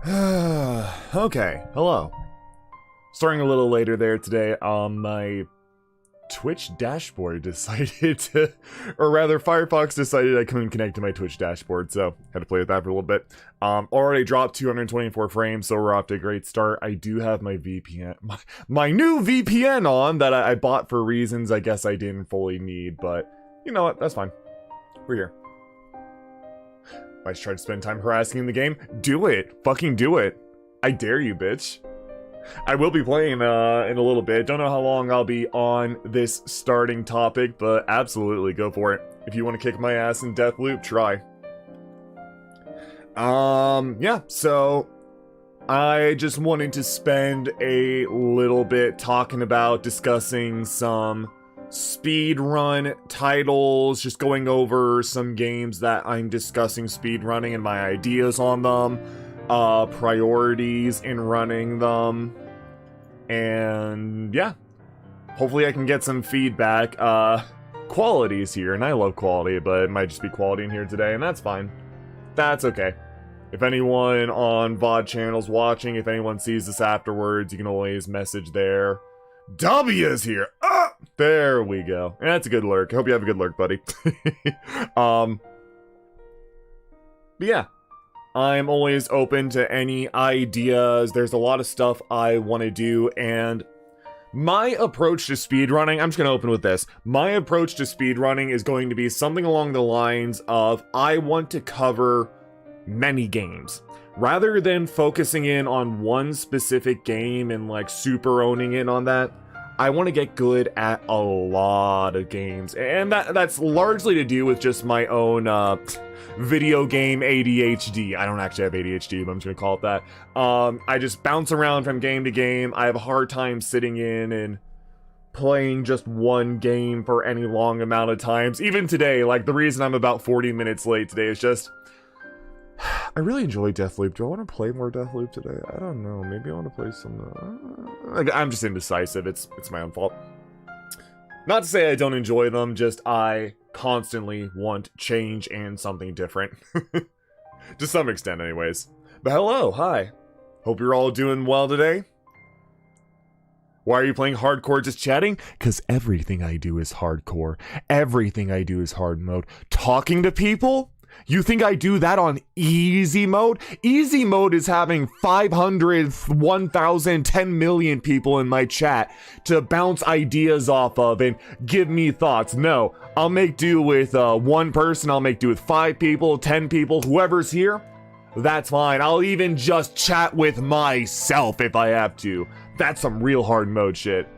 Okay, hello. Starting a little later there today, my Twitch dashboard decided to, or rather Firefox decided I couldn't connect to my Twitch dashboard, so had to play with that for a little bit. Already dropped 224 frames, so we're off to a great start. I do have my VPN, my new VPN on that I bought for reasons I guess I didn't fully need, but you know what, that's fine. We're here. Might try to spend time harassing in the game. Do it. Fucking do it. I dare you, bitch. I will be playing in a little bit. Don't know how long I'll be on this starting topic, but absolutely go for it. If you want to kick my ass in Deathloop, try. Yeah, so I just wanted to spend a little bit discussing some speedrun titles, just going over some games that I'm discussing speedrunning and my ideas on them, priorities in running them, and yeah, hopefully I can get some feedback. Quality is here, and I love quality, but it might just be quality in here today, and that's fine. That's okay. If anyone on VOD channels watching, if anyone sees this afterwards, you can always message there. W is here. There we go. And that's a good lurk. I hope you have a good lurk, buddy. But yeah, I'm always open to any ideas. There's a lot of stuff I want to do, and my approach to speedrunning, I'm just going to open with this. My approach to speedrunning is going to be something along the lines of, I want to cover many games. Rather than focusing in on one specific game and like super owning in on that, I want to get good at a lot of games. And that's largely to do with just my own video game ADHD. I don't actually have ADHD, but I'm just going to call it that. I just bounce around from game to game. I have a hard time sitting in and playing just one game for any long amount of times. Even today, like the reason I'm about 40 minutes late today is just, I really enjoy Deathloop. Do I want to play more Deathloop today? I don't know. Maybe I want to play some... I'm just indecisive. It's my own fault. Not to say I don't enjoy them, just I constantly want change and something different. To some extent, anyways. But hello, hi. Hope you're all doing well today. Why are you playing hardcore just chatting? Because everything I do is hardcore. Everything I do is hard mode. Talking to people? You think I do that on easy mode? Easy mode is having 500, 1,000, 10 million people in my chat to bounce ideas off of and give me thoughts. No, I'll make do with one person. I'll make do with 5 people, 10 people, whoever's here. That's fine. I'll even just chat with myself if I have to. That's some real hard mode shit.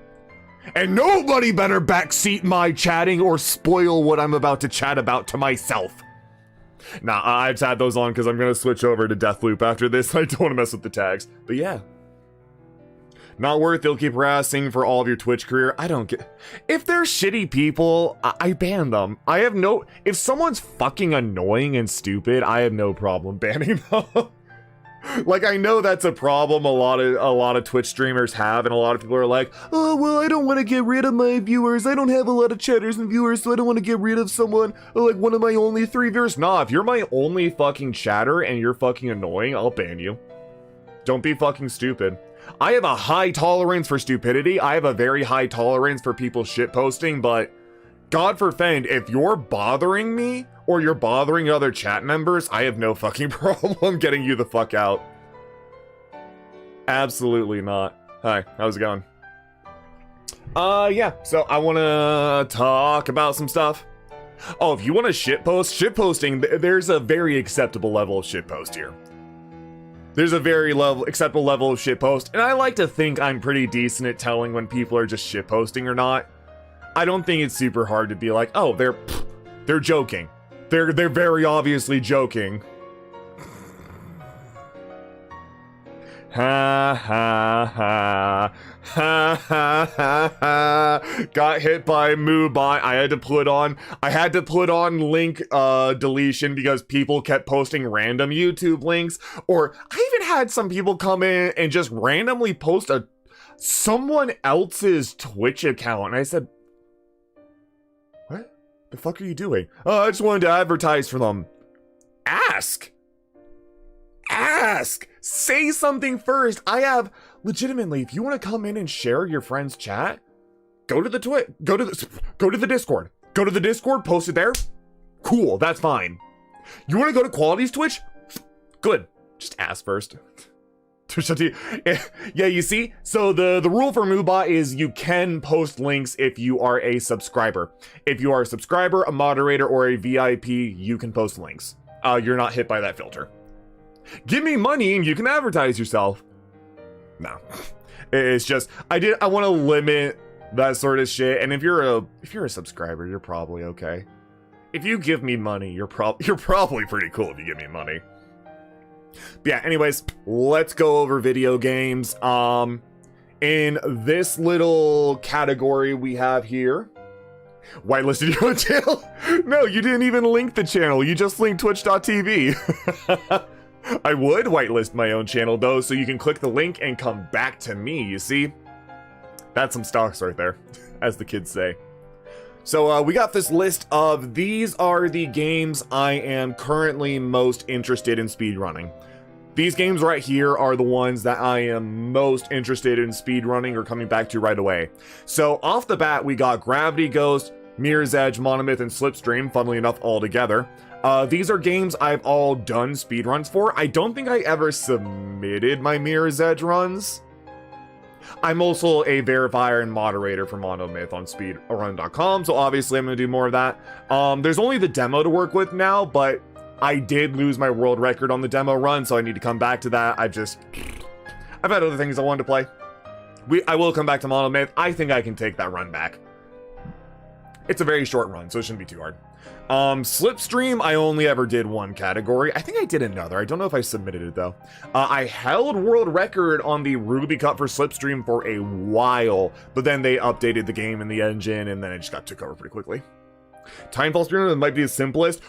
And nobody better backseat my chatting or spoil what I'm about to chat about to myself. Nah, I've had those on because I'm going to switch over to Deathloop after this. I don't want to mess with the tags. But yeah. Not worth they'll keep harassing for all of your Twitch career. I don't get... If they're shitty people, I ban them. I have no... If someone's fucking annoying and stupid, I have no problem banning them. Like, I know that's a problem a lot of Twitch streamers have, and a lot of people are like, oh, well, I don't want to get rid of my viewers. I don't have a lot of chatters and viewers, so I don't want to get rid of someone, like one of my only 3 viewers. Nah, if you're my only fucking chatter and you're fucking annoying, I'll ban you. Don't be fucking stupid. I have a high tolerance for stupidity. I have a very high tolerance for people shitposting, but God forbid, if you're bothering me, or you're bothering other chat members, I have no fucking problem getting you the fuck out. Absolutely not. Hi, how's it going? Yeah, so I wanna talk about some stuff. Oh, if you wanna shitposting, there's a very acceptable level of shitpost here. There's a very acceptable level of shitpost, and I like to think I'm pretty decent at telling when people are just shitposting or not. I don't think it's super hard to be like, oh, they're joking. They're very obviously joking. Ha ha ha ha ha ha ha. Got hit by Moobot. I had to put on link deletion because people kept posting random YouTube links. Or I even had some people come in and just randomly post someone else's Twitch account, and I said, the fuck are you doing? Oh, I just wanted to advertise for them. Ask! say something first. I have, legitimately, if you want to come in and share your friend's chat, go to the Discord. Go to the Discord, post it there. Cool, that's fine. You want to go to Quality's Twitch? Good. Just ask first. Yeah, you see? So the rule for Moobot is you can post links if you are a subscriber. If you are a subscriber, a moderator, or a VIP, you can post links. You're not hit by that filter. Give me money and you can advertise yourself. No. It's just, I want to limit that sort of shit. And if you're a subscriber, you're probably okay. If you give me money, you're probably pretty cool if you give me money. But yeah, anyways, let's go over video games. In this little category we have here, whitelisted your own channel? No, you didn't even link the channel. You just linked twitch.tv. I would whitelist my own channel though, so you can click the link and come back to me, you see? That's some stocks right there, as the kids say. So we got this list of, these are the games I am currently most interested in speedrunning. These games right here are the ones that I am most interested in speedrunning or coming back to right away. So off the bat, we got Gravity Ghost, Mirror's Edge, Monomyth, and Slipstream, funnily enough, all together. These are games I've all done speedruns for. I don't think I ever submitted my Mirror's Edge runs. I'm also a verifier and moderator for Monomyth on speedrun.com, so obviously I'm going to do more of that. There's only the demo to work with now, but I did lose my world record on the demo run, so I need to come back to that. I've had other things I wanted to play. I will come back to Monomyth. I think I can take that run back. It's a very short run, so it shouldn't be too hard. Slipstream, I only ever did one category. I think I did another. I don't know if I submitted it though. I held world record on the Ruby Cup for Slipstream for a while, but then they updated the game and the engine, and then it just got took over pretty quickly. Titanfall speedrun might be the simplest.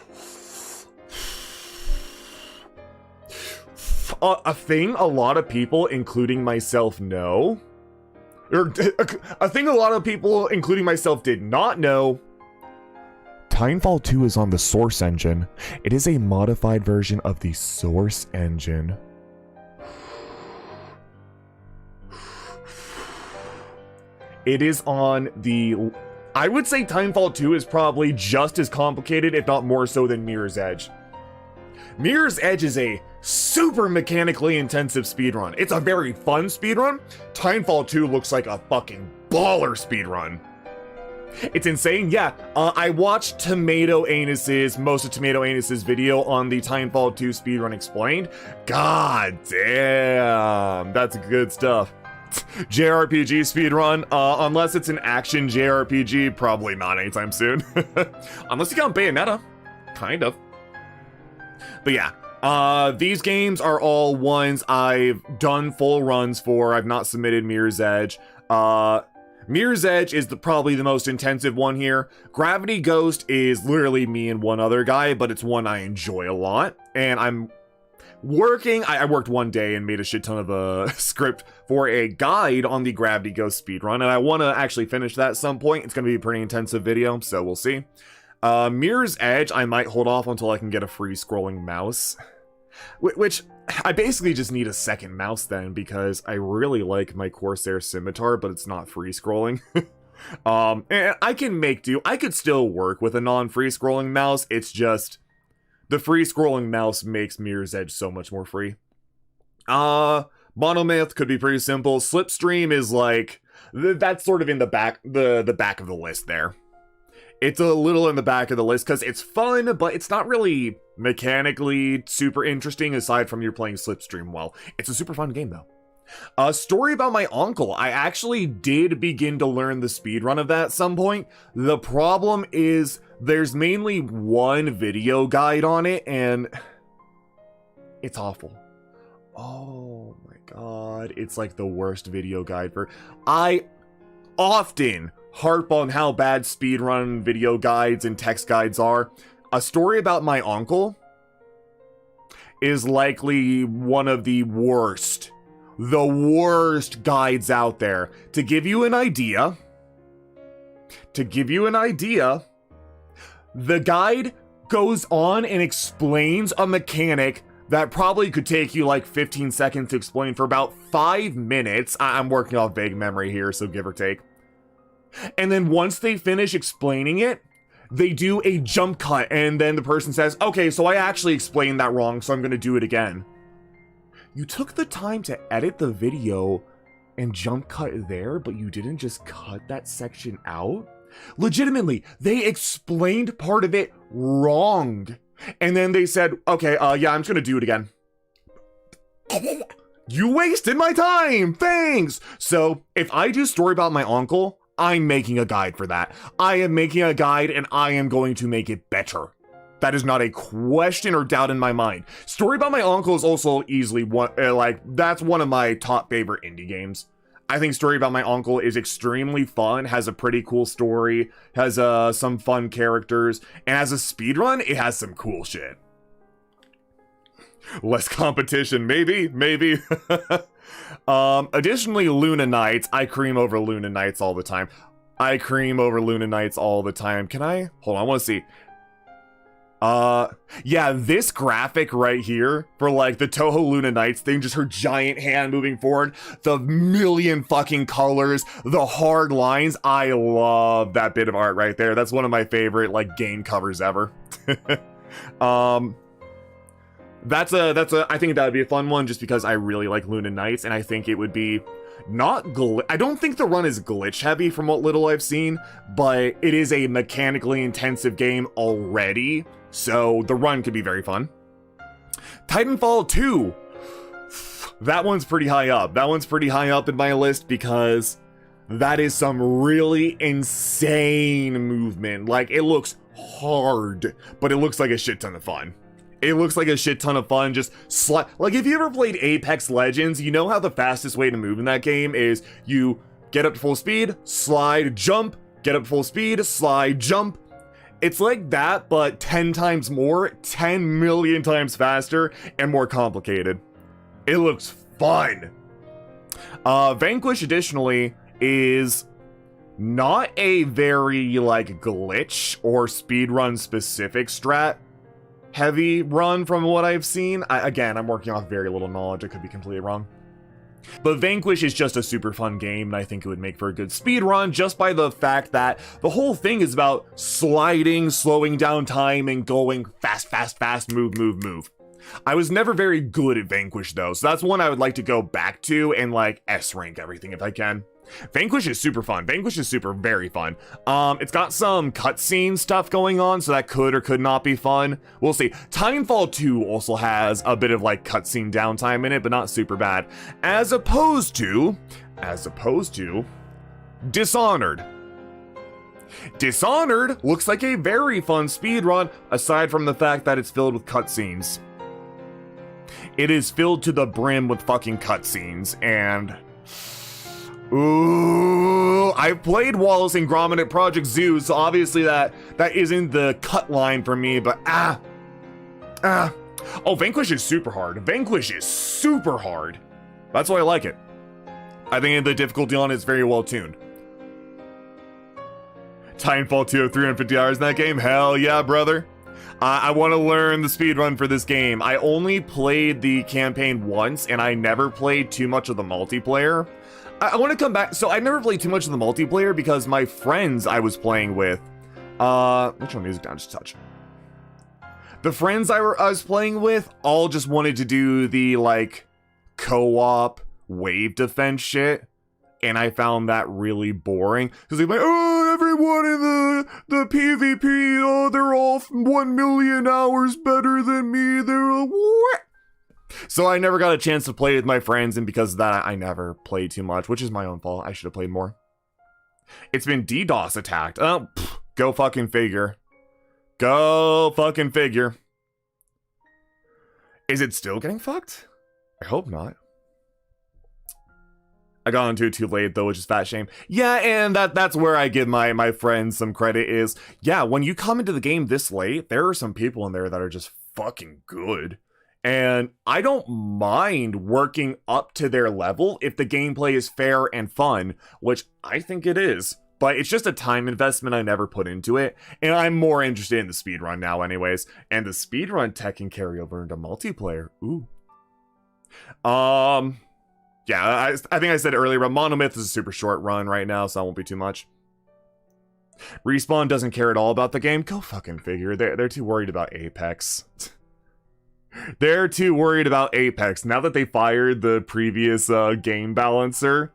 A thing a lot of people, including myself, know, or a thing a lot of people, including myself, did not know. Titanfall 2 is on the Source engine. It is a modified version of the Source engine. It is on the... I would say Titanfall 2 is probably just as complicated, if not more so, than Mirror's Edge. Mirror's Edge is a super mechanically intensive speedrun. It's a very fun speedrun. Titanfall 2 looks like a fucking baller speedrun. It's insane. Yeah, I watched most of Tomato Anus's video on the Titanfall 2 speedrun explained. God damn, that's good stuff. JRPG speedrun, unless it's an action JRPG, probably not anytime soon. Unless you count Bayonetta, kind of. But yeah, these games are all ones I've done full runs for. I've not submitted Mirror's Edge. Mirror's Edge is probably the most intensive one here. Gravity Ghost is literally me and one other guy, but it's one I enjoy a lot. And I'm working, I worked one day and made a shit ton of a script for a guide on the Gravity Ghost speedrun, and I want to actually finish that at some point. It's going to be a pretty intensive video, so we'll see. Mirror's Edge, I might hold off until I can get a free scrolling mouse. Which, I basically just need a second mouse then, because I really like my Corsair Scimitar, but it's not free scrolling. And I can make do. I could still work with a non-free scrolling mouse, it's just the free scrolling mouse makes Mirror's Edge so much more free. Monomyth could be pretty simple. Slipstream is like, that's sort of in the back of the list there. It's a little in the back of the list because it's fun, but it's not really mechanically super interesting aside from you're playing Slipstream well. It's a super fun game though. A story about my uncle. I actually did begin to learn the speedrun of that at some point. The problem is there's mainly one video guide on it and it's awful. Oh my god. It's like the worst video guide for... I often harp on how bad speedrun video guides and text guides are. A story about my uncle is likely one of the worst guides out there. To give you an idea, the guide goes on and explains a mechanic that probably could take you like 15 seconds to explain for about 5 minutes. I'm working off vague memory here, so give or take. And then once they finish explaining it, they do a jump cut, and then the person says, okay, so I actually explained that wrong, so I'm gonna do it again. You took the time to edit the video and jump cut there, but you didn't just cut that section out? Legitimately, they explained part of it wrong. And then they said, okay, yeah, I'm just gonna do it again. You wasted my time, thanks! So, if I do story about my uncle, I'm making a guide for that. I am making a guide and I am going to make it better. That is not a question or doubt in my mind. Story about my uncle is also easily one, that's one of my top favorite indie games. I think Story About My Uncle is extremely fun, has a pretty cool story, has some fun characters, and as a speedrun, it has some cool shit. Less competition, maybe. Additionally, Luna Nights. I cream over Luna Nights all the time. Can I? Hold on, I want to see. Yeah, this graphic right here for like the Toho Luna Nights thing, just her giant hand moving forward, the million fucking colors, the hard lines. I love that bit of art right there. That's one of my favorite like game covers ever. I think that would be a fun one just because I really like Luna Nights, and I think it would be I don't think the run is glitch heavy from what little I've seen, but it is a mechanically intensive game already, so the run could be very fun. Titanfall 2. That one's pretty high up. That one's pretty high up in my list because that is some really insane movement. Like, it looks hard, but it looks like a shit ton of fun. It looks like a shit ton of fun, just like if you ever played Apex Legends, you know how the fastest way to move in that game is you get up to full speed, slide, jump, get up to full speed, slide, jump. It's like that, but 10 times more, 10 million times faster, and more complicated. It looks fun. Vanquish, additionally, is not a very, like, glitch or speedrun specific strat heavy run from what I've seen. Again, I'm working off very little knowledge. I could be completely wrong. But Vanquish is just a super fun game, and I think it would make for a good speed run just by the fact that the whole thing is about sliding, slowing down time, and going fast, move. I was never very good at Vanquish though, so that's one I would like to go back to and like S rank everything if I can. Vanquish is super fun. Vanquish is very fun. It's got some cutscene stuff going on, so that could or could not be fun. We'll see. Titanfall 2 also has a bit of like cutscene downtime in it, but not super bad. As opposed to Dishonored. Dishonored looks like a very fun speedrun, aside from the fact that it's filled with cutscenes. It is filled to the brim with fucking cutscenes, and ooh, I've played Wallace and Gromit at Project Zoo, so obviously that isn't the cut line for me, but oh, Vanquish is super hard. Vanquish is super hard. That's why I like it. I think the difficulty on it is very well tuned. Titanfall 2 of 350 hours in that game? Hell yeah, brother. I want to learn the speedrun for this game. I only played the campaign once, and I never played too much of the multiplayer. I want to come back. So I never played too much of the multiplayer because my friends I was playing with, let's turn music down just a touch. The friends I was playing with all just wanted to do the like co-op wave defense shit, and I found that really boring because they're like, oh, everyone in the PvP, oh, they're all 1 million hours better than me. They're like, what? So I never got a chance to play with my friends, and because of that, I never played too much, which is my own fault. I should have played more. It's been DDoS attacked. Oh, go fucking figure. Go fucking figure. Is it still getting fucked? I hope not. I got into it too late though, which is fat shame. Yeah, and that's where I give my friends some credit is, yeah, when you come into the game this late, there are some people in there that are just fucking good. And I don't mind working up to their level if the gameplay is fair and fun, which I think it is. but it's just a time investment I never put into it, and I'm more interested in the speedrun now anyways, and the speedrun tech can carry over into multiplayer. Ooh. Yeah, I think I said earlier, but Monomyth is a super short run right now, so that won't be too much. Respawn doesn't care at all about the game. Go fucking figure. They're too worried about Apex. They're too worried about Apex. Now that they fired the previous game balancer,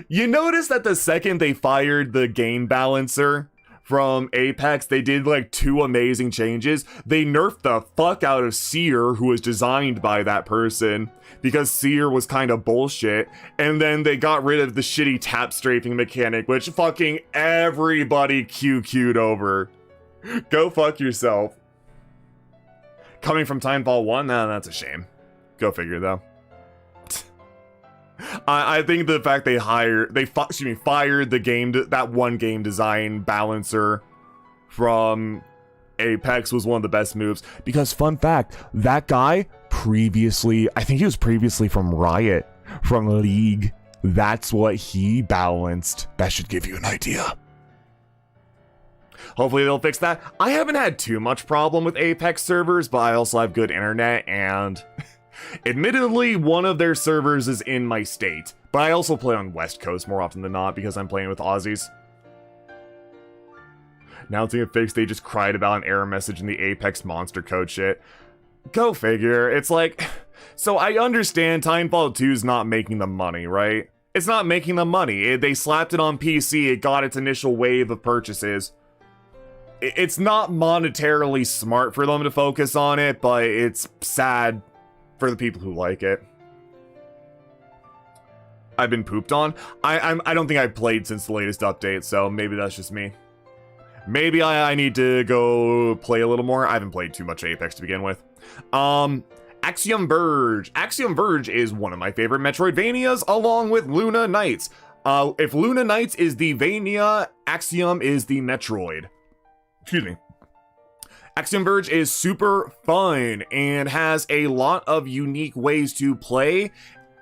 you notice that the second they fired the game balancer from Apex, they did like 2 amazing changes. They nerfed the fuck out of Seer, who was designed by that person, because Seer was kind of bullshit, and then they got rid of the shitty tap strafing mechanic, which fucking everybody QQ'd over. Go fuck yourself. Coming from Titanfall 1, nah, that's a shame. Go figure, though. I think the fact they fired the that one game design balancer from Apex was one of the best moves, because fun fact, that guy I think he was previously from Riot, from League. That's what he balanced. That should give you an idea. Hopefully they'll fix that. I haven't had too much problem with Apex servers, but I also have good internet, and admittedly, one of their servers is in my state, but I also play on West Coast more often than not because I'm playing with Aussies. Announcing a fix, they just cried about an error message in the Apex monster code shit. Go figure. It's like, so I understand Titanfall 2 is not making them money, right? It's not making them money. They slapped it on PC, it got its initial wave of purchases. It's not monetarily smart for them to focus on it, but it's sad for the people who like it. I've been pooped on. I don't think I've played since the latest update, so maybe that's just me. Maybe I need to go play a little more. I haven't played too much Apex to begin with. Axiom Verge. Axiom Verge is one of my favorite Metroidvanias, along with Luna Knights. If Luna Knights is the Vania, Axiom is the Metroid. Excuse me. Axiom Verge is super fun and has a lot of unique ways to play.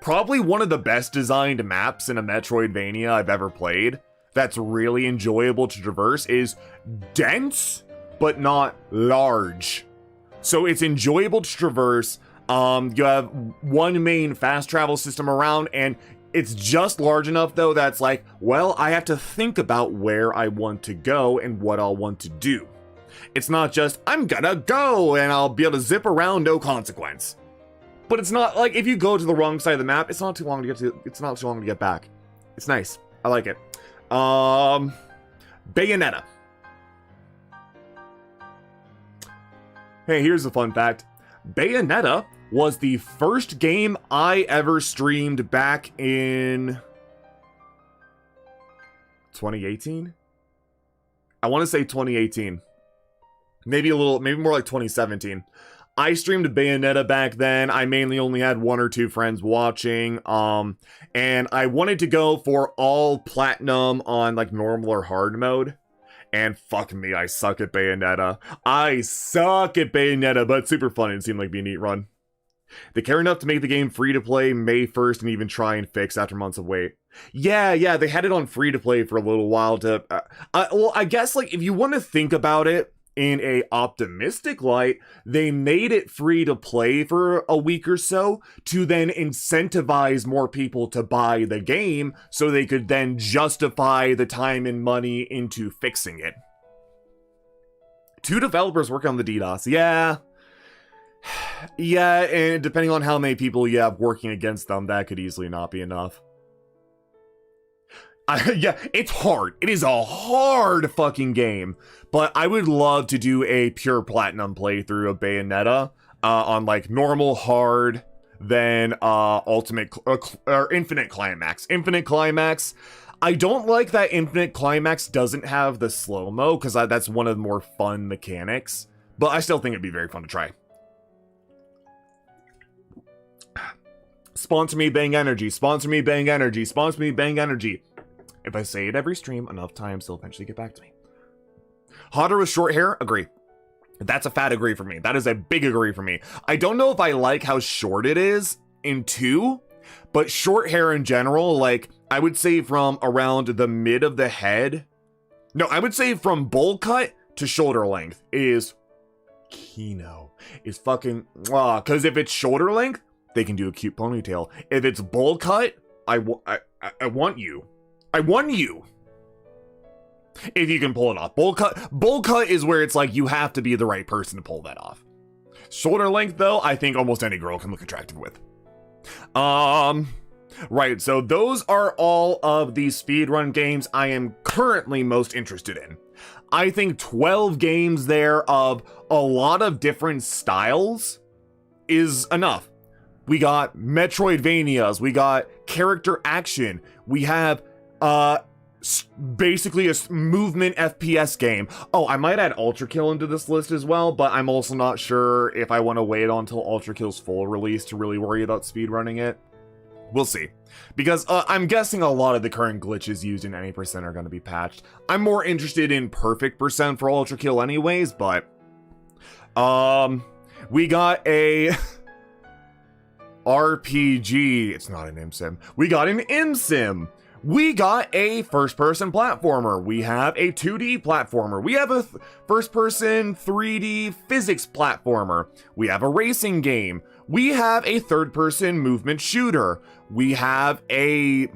Probably one of the best designed maps in a Metroidvania I've ever played. That's really enjoyable to traverse. Is dense, but not large. So it's enjoyable to traverse. You have one main fast travel system around, and it's just large enough though that's like, well, I have to think about where I want to go and what I'll want to do. It's not just, I'm gonna go and I'll be able to zip around, no consequence. But it's not like, if you go to the wrong side of the map, it's not too long to get back. It's nice. I like it. Bayonetta. Hey, here's a fun fact. Bayonetta was the first game I ever streamed back in 2018? I want to say 2018. Maybe more like 2017. I streamed Bayonetta back then. I mainly only had 1 or 2 friends watching. And I wanted to go for all platinum on like normal or hard mode. And fuck me, I suck at Bayonetta. I suck at Bayonetta, but it's super fun. It seemed like be a neat run. They care enough to make the game free to play May 1st and even try and fix after months of wait. Yeah, they had it on free to play for a little while to... well, I guess like if you want to think about it in a optimistic light, they made it free to play for a week or so to then incentivize more people to buy the game so they could then justify the time and money into fixing it. 2 developers working on the DDoS. Yeah, and depending on how many people you have working against them, that could easily not be enough. Yeah, it's hard. It is a hard fucking game. But I would love to do a pure platinum playthrough of Bayonetta on like normal, hard, then ultimate or infinite climax. Infinite climax. I don't like that infinite climax doesn't have the slow-mo because that's one of the more fun mechanics. But I still think it'd be very fun to try. Sponsor me, Bang Energy. Sponsor me, Bang Energy. Sponsor me, Bang Energy. If I say it every stream enough times, they'll eventually get back to me. Hotter with short hair? Agree. That's a fat agree for me. That is a big agree for me. I don't know if I like how short it is in 2, but short hair in general, like, I would say from around the mid of the head No, I would say from bowl cut to shoulder length is Kino. Is fucking, because if it's shoulder length, they can do a cute ponytail. If it's bowl cut, I want you. I want you. If you can pull it off. Bowl cut is where it's like you have to be the right person to pull that off. Shoulder length, though, I think almost any girl can look attractive with. Right, so those are all of the speedrun games I am currently most interested in. I think 12 games there of a lot of different styles is enough. We got Metroidvanias, we got character action, we have basically a movement FPS game. Oh, I might add Ultra Kill into this list as well, but I'm also not sure if I want to wait until Ultra Kill's full release to really worry about speedrunning it. We'll see. Because I'm guessing a lot of the current glitches used in any percent are going to be patched. I'm more interested in perfect percent for Ultra Kill anyways, but we got a RPG. It's not an ImSim. We got an ImSim. We got a first-person platformer. We have a 2D platformer. We have a first-person 3D physics platformer. We have a racing game. We have a third-person movement shooter. We have a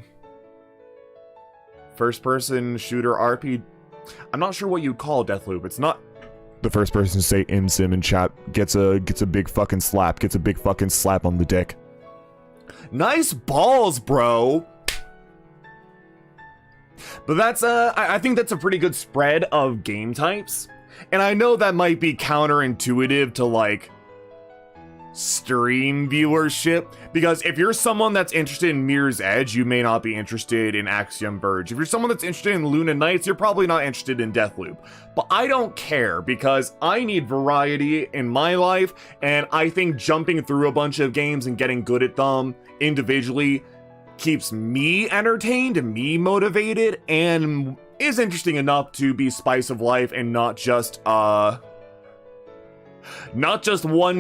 first-person shooter RPG. I'm not sure what you'd call Deathloop. It's not. The first person to say ImSim in chat gets a big fucking slap. Gets a big fucking slap on the dick. Nice balls, bro. But that's, I think that's a pretty good spread of game types. And I know that might be counterintuitive to, like, stream viewership. Because if you're someone that's interested in Mirror's Edge, you may not be interested in Axiom Verge. If you're someone that's interested in Luna Nights, you're probably not interested in Deathloop. But I don't care, because I need variety in my life. And I think jumping through a bunch of games and getting good at them individually keeps me entertained and me motivated and is interesting enough to be spice of life and not just one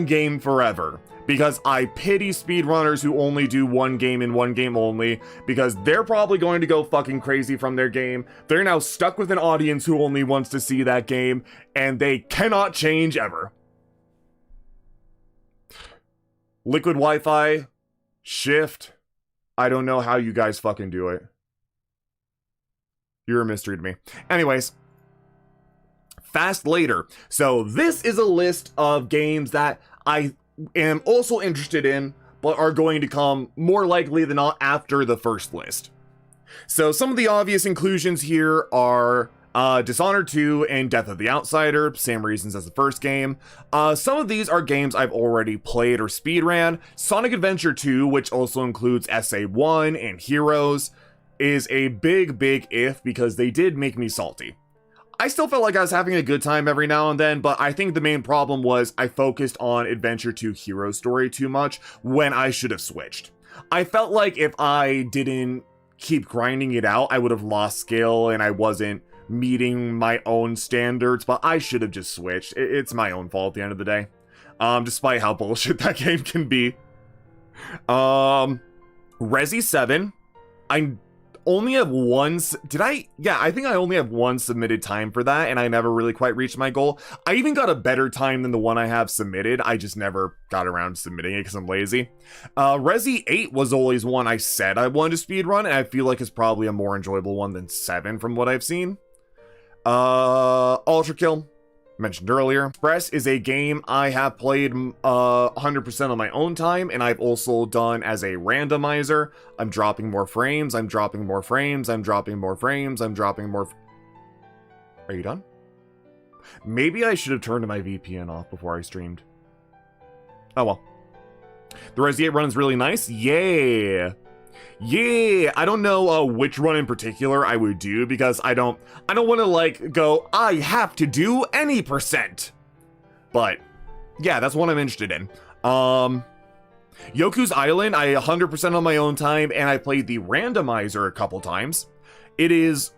game forever. Because I pity speedrunners who only do one game and one game only, because they're probably going to go fucking crazy from their game. They're now stuck with an audience who only wants to see that game, and they cannot change ever. Liquid Wi-Fi, Shift. I don't know how you guys fucking do it. You're a mystery to me. Anyways, Fast Later. So this is a list of games that I am also interested in, but are going to come more likely than not after the first list. So some of the obvious inclusions here are Dishonored 2 and Death of the Outsider, same reasons as the first game. Some of these are games I've already played or speedran. Sonic Adventure 2, which also includes SA1 and Heroes, is a big if because they did make me salty. I still felt like I was having a good time every now and then, but I think the main problem was I focused on Adventure 2 Hero Story too much when I should have switched. I felt like if I didn't keep grinding it out, I would have lost skill and I wasn't meeting my own standards, but I should have just switched. It's my own fault at the end of the day. Despite how bullshit that game can be. Resi 7. I only have one, I think I only have one submitted time for that, and I never really quite reached my goal. I even got a better time than the one I have submitted. I just never got around to submitting it because I'm lazy. Resi 8 was always one I said I wanted to speedrun, and I feel like it's probably a more enjoyable one than 7 from what I've seen. Ultra Kill, mentioned earlier. Express is a game I have played 100% on my own time, and I've also done as a randomizer. I'm dropping more frames, I'm dropping more frames, I'm dropping more frames, I'm dropping more. Are you done? Maybe I should have turned my VPN off before I streamed. Oh well. The Resi 8 run is really nice. Yeah, I don't know which run in particular I would do, because I don't want to like go, I have to do any percent. But yeah, that's what I'm interested in. Yoku's Island, I 100% on my own time, and I played the randomizer a couple times. It is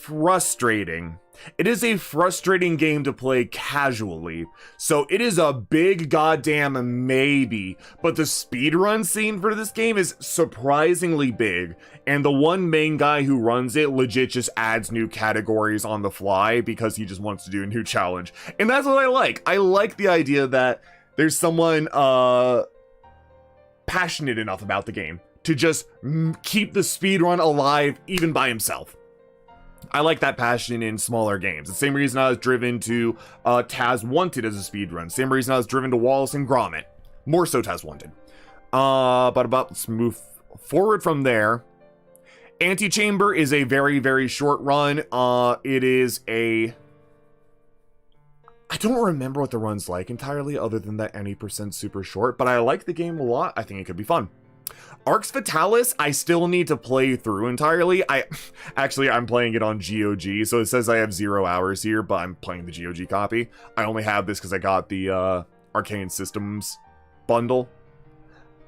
frustrating It is a frustrating game to play casually, so it is a big goddamn maybe, but the speedrun scene for this game is surprisingly big, and the one main guy who runs it legit just adds new categories on the fly because he just wants to do a new challenge, and that's what I like. I like the idea that there's someone passionate enough about the game to just keep the speedrun alive even by himself. I like that passion in smaller games. The same reason I was driven to Taz Wanted as a speedrun. Same reason I was driven to Wallace and Gromit. More so Taz Wanted. Let's move forward from there. Antechamber is a very, very short run. It is a... I don't remember what the run's like entirely, other than that any percent super short, but I like the game a lot. I think it could be fun. Arx Fatalis, I still need to play through entirely. I'm playing it on GOG, so it says I have 0 hours here, but I'm playing the GOG copy. I only have this because I got the Arcane Systems bundle.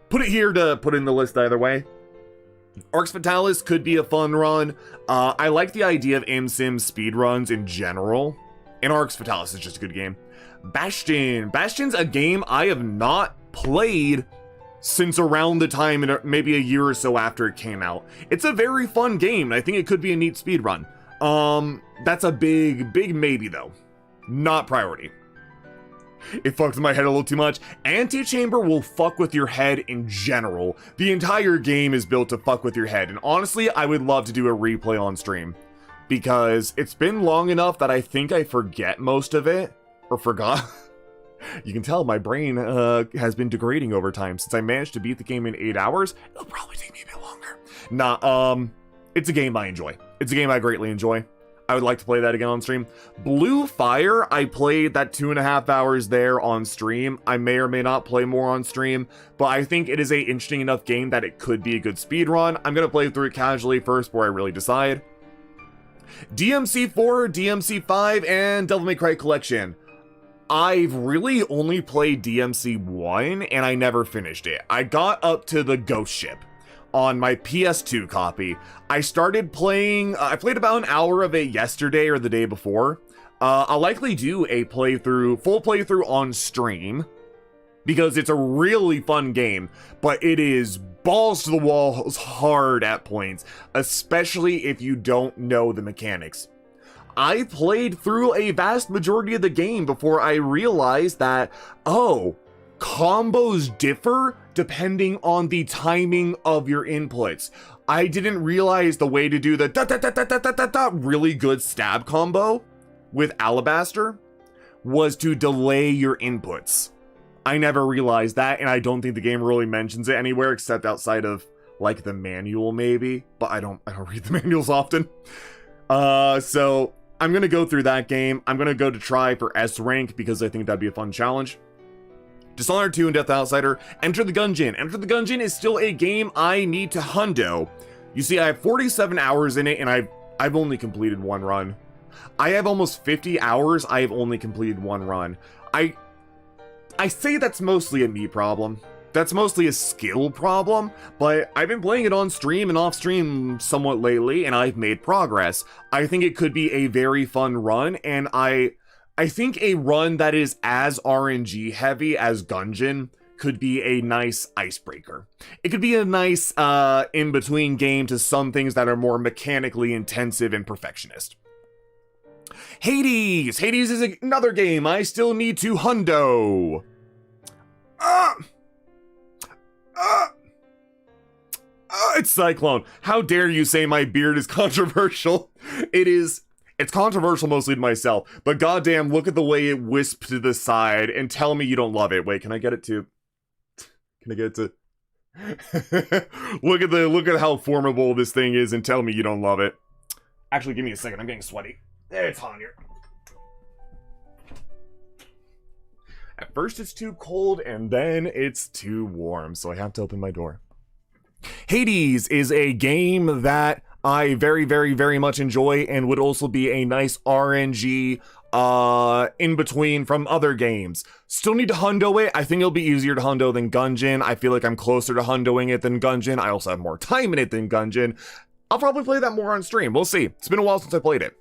Put it here to put in the list either way. Arx Fatalis could be a fun run. I like the idea of MSim speedruns in general, and Arx Fatalis is just a good game. Bastion. Bastion's a game I have not played since around the time, maybe a year or so after it came out. It's a very fun game, and I think it could be a neat speedrun. That's a big maybe though. Not priority. It fucks with my head a little too much. Antechamber will fuck with your head in general. The entire game is built to fuck with your head, and honestly, I would love to do a replay on stream, because it's been long enough that I think I forget most of it, or forgot. You can tell my brain has been degrading over time. Since I managed to beat the game in 8 hours, it'll probably take me a bit longer. Nah, it's a game I enjoy. It's a game I greatly enjoy. I would like to play that again on stream. Blue Fire, I played that 2.5 hours there on stream. I may or may not play more on stream, but I think it is a interesting enough game that it could be a good speed run. I'm gonna play through it casually first before I really decide. DMC4, DMC5, and Devil May Cry Collection. I've really only played DMC1, and I never finished it. I got up to the Ghost Ship on my PS2 copy. I started playing, I played about an hour of it yesterday or the day before. I'll likely do a full playthrough on stream, because it's a really fun game, but it is balls to the walls hard at points, especially if you don't know the mechanics. I played through a vast majority of the game before I realized that, oh, combos differ depending on the timing of your inputs. I didn't realize the way to do the really good stab combo with Alabaster was to delay your inputs. I never realized that, and I don't think the game really mentions it anywhere except outside of like the manual maybe, but I don't read the manuals often. So I'm gonna go through that game. I'm gonna go to try for S rank because I think that'd be a fun challenge. Dishonored 2 and Death Outsider. Enter the Gungeon. Enter the Gungeon is still a game I need to hundo. You see, I have 47 hours in it, and I've only completed one run. I have almost 50 hours. I have only completed one run. I say that's mostly a me problem. That's mostly a skill problem, but I've been playing it on stream and off stream somewhat lately, and I've made progress. I think it could be a very fun run, and I think a run that is as RNG heavy as Gungeon could be a nice icebreaker. It could be a nice in-between game to some things that are more mechanically intensive and perfectionist. Hades! Hades is another game I still need to hundo. It's Cyclone. How dare you say my beard is controversial? It's controversial mostly to myself, but goddamn, look at the way it wisps to the side and tell me you don't love it. Wait, can I get it to... Can I get it to... look at how formidable this thing is and tell me you don't love it. Actually, give me a second. I'm getting sweaty. It's hot in here. At first it's too cold, and then it's too warm, so I have to open my door. Hades is a game that I very, very, very much enjoy and would also be a nice RNG in between from other games. Still need to hundo it. I think it'll be easier to hundo than Gungeon. I feel like I'm closer to hundoing it than Gungeon. I also have more time in it than Gungeon. I'll probably play that more on stream. We'll see. It's been a while since I played it.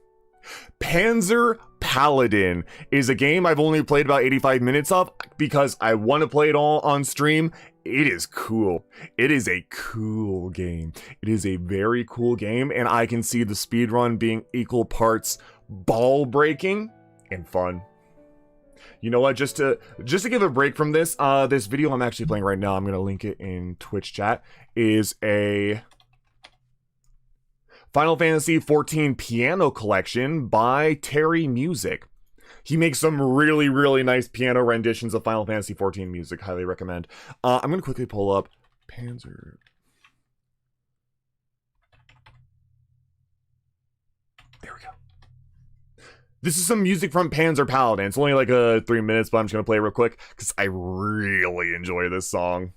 Panzer Paladin is a game I've only played about 85 minutes of because I want to play it all on stream. It is cool. It is a cool game. It is a very cool game, and I can see the speedrun being equal parts ball breaking and fun. You know what, just to give a break from this, this video I'm actually playing right now, I'm gonna link it in Twitch chat, is a Final Fantasy XIV piano collection by Terry Music. He makes some really, really nice piano renditions of Final Fantasy XIV music. Highly recommend. I'm going to quickly pull up Panzer. There we go. This is some music from Panzer Paladin. It's only like 3 minutes, but I'm just going to play it real quick because I really enjoy this song.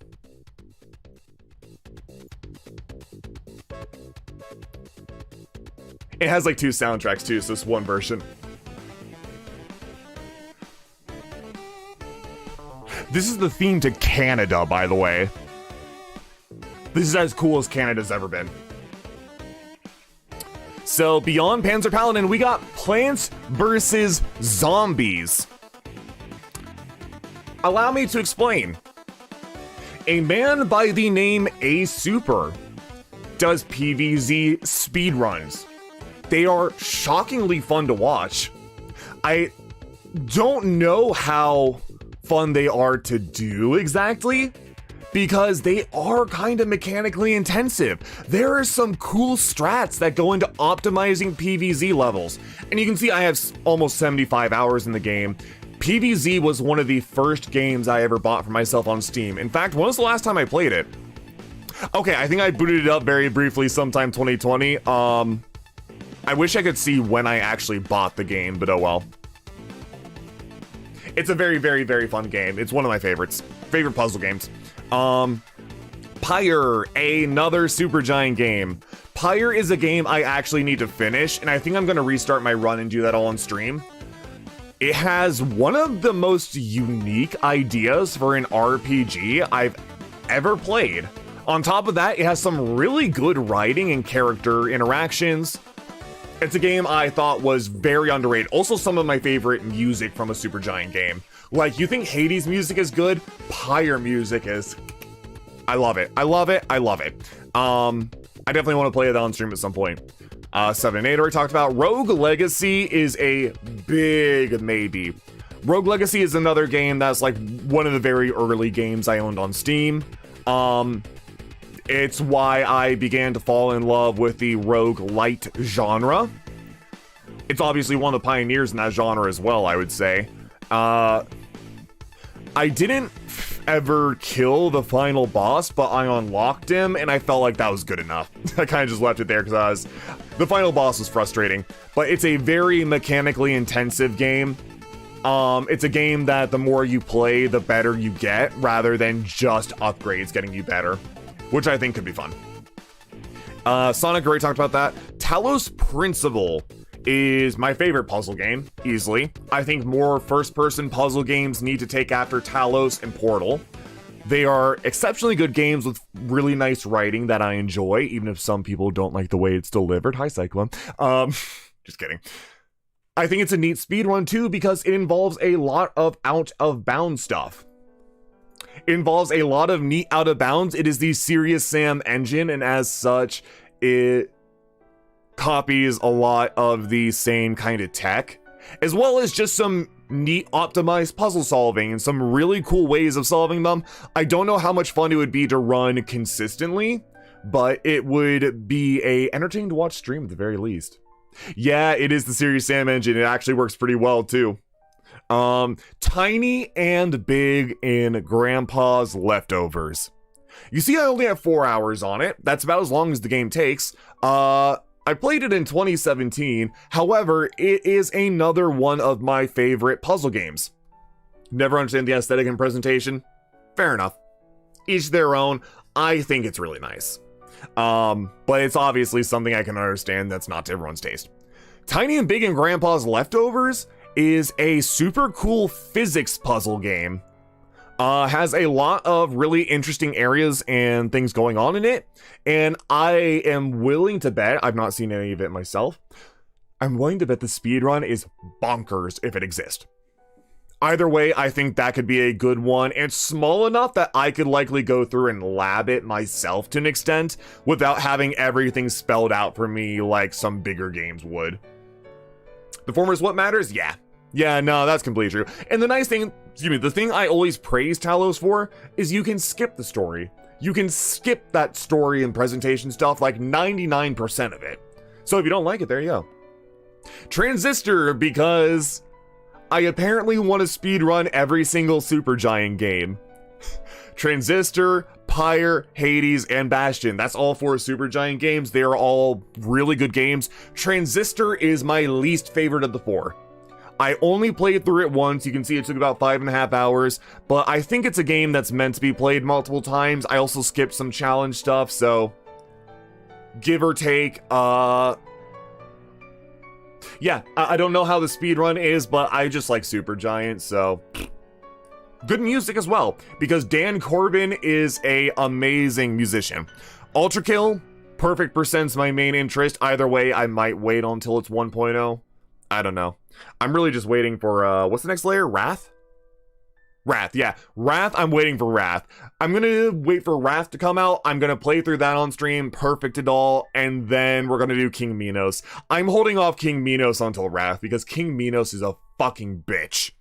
It has like 2 soundtracks too, so it's one version. This is the theme to Canada, by the way. This is as cool as Canada's ever been. So, beyond Panzer Paladin, we got Plants vs. Zombies. Allow me to explain. A man by the name A Super does PvZ speedruns. They are shockingly fun to watch. I don't know how fun they are to do exactly, because they are kind of mechanically intensive. There are some cool strats that go into optimizing PvZ levels, and you can see I have almost 75 hours in the game. PvZ was one of the first games I ever bought for myself on Steam. In fact, when was the last time I played it? Okay, I think I booted it up very briefly sometime 2020. I wish I could see when I actually bought the game, but oh well. It's a very, very, very fun game. It's one of my favorites. Favorite puzzle games. Pyre, another Supergiant game. Pyre is a game I actually need to finish, and I think I'm going to restart my run and do that all on stream. It has one of the most unique ideas for an RPG I've ever played. On top of that, it has some really good writing and character interactions. It's a game I thought was very underrated. Also, some of my favorite music from a Supergiant game. Like, you think Hades music is good? Pyre music is... I love it. I love it. I love it. I definitely want to play it on stream at some point. 7 and 8 already talked about. Rogue Legacy is a big maybe. Rogue Legacy is another game that's like one of the very early games I owned on Steam. It's why I began to fall in love with the roguelite genre. It's obviously one of the pioneers in that genre as well, I would say. I didn't ever kill the final boss, but I unlocked him, and I felt like that was good enough. I kind of just left it there because the final boss was frustrating. But it's a very mechanically intensive game. It's a game that the more you play, the better you get, rather than just upgrades getting you better, which I think could be fun. Sonic already talked about that. Talos Principle is my favorite puzzle game, easily. I think more first-person puzzle games need to take after Talos and Portal. They are exceptionally good games with really nice writing that I enjoy, even if some people don't like the way it's delivered. Hi, Cyclone. Just kidding. I think it's a neat speedrun, too, because it involves a lot of out-of-bounds stuff. It involves a lot of neat out of bounds. It is the Serious Sam engine, and as such, it copies a lot of the same kind of tech, as well as just some neat optimized puzzle solving and some really cool ways of solving them. I don't know how much fun it would be to run consistently, but it would be entertaining to watch stream at the very least. Yeah, it is the Serious Sam engine. It actually works pretty well too. Tiny and big in Grandpa's Leftovers. You see, I only have 4 hours on it. That's about as long as the game takes. I played it in 2017. However, it is another one of my favorite puzzle games. Never understand the aesthetic and presentation. Fair enough. Each their own. I think it's really nice. But it's obviously something I can understand that's not to everyone's taste. Tiny and Big in Grandpa's Leftovers is a super cool physics puzzle game. Has a lot of really interesting areas and things going on in it, and I am willing to bet, I've not seen any of it myself, I'm willing to bet the speedrun is bonkers if it exists. Either way, I think that could be a good one, and small enough that I could likely go through and lab it myself to an extent without having everything spelled out for me like some bigger games would. The former is what matters? Yeah. Yeah, no, that's completely true. And the nice thing, the thing I always praise Talos for is you can skip the story. You can skip that story and presentation stuff, like 99% of it. So if you don't like it, there you go. Transistor, because I apparently want to speedrun every single Supergiant game. Transistor, Pyre, Hades, and Bastion. That's all 4 Supergiant games. They are all really good games. Transistor is my least favorite of the 4. I only played through it once. You can see it took about 5.5 hours, but I think it's a game that's meant to be played multiple times. I also skipped some challenge stuff, so give or take, yeah, I don't know how the speedrun is, but I just like Supergiant, so good music as well, because Dan Corbin is a amazing musician. Ultra Kill, perfect percent's my main interest. Either way, I might wait until it's 1.0. I don't know. I'm really just waiting for, what's the next layer? Wrath? Wrath, yeah. Wrath, I'm waiting for Wrath. I'm gonna wait for Wrath to come out. I'm gonna play through that on stream, perfect it all, and then we're gonna do King Minos. I'm holding off King Minos until Wrath, because King Minos is a fucking bitch.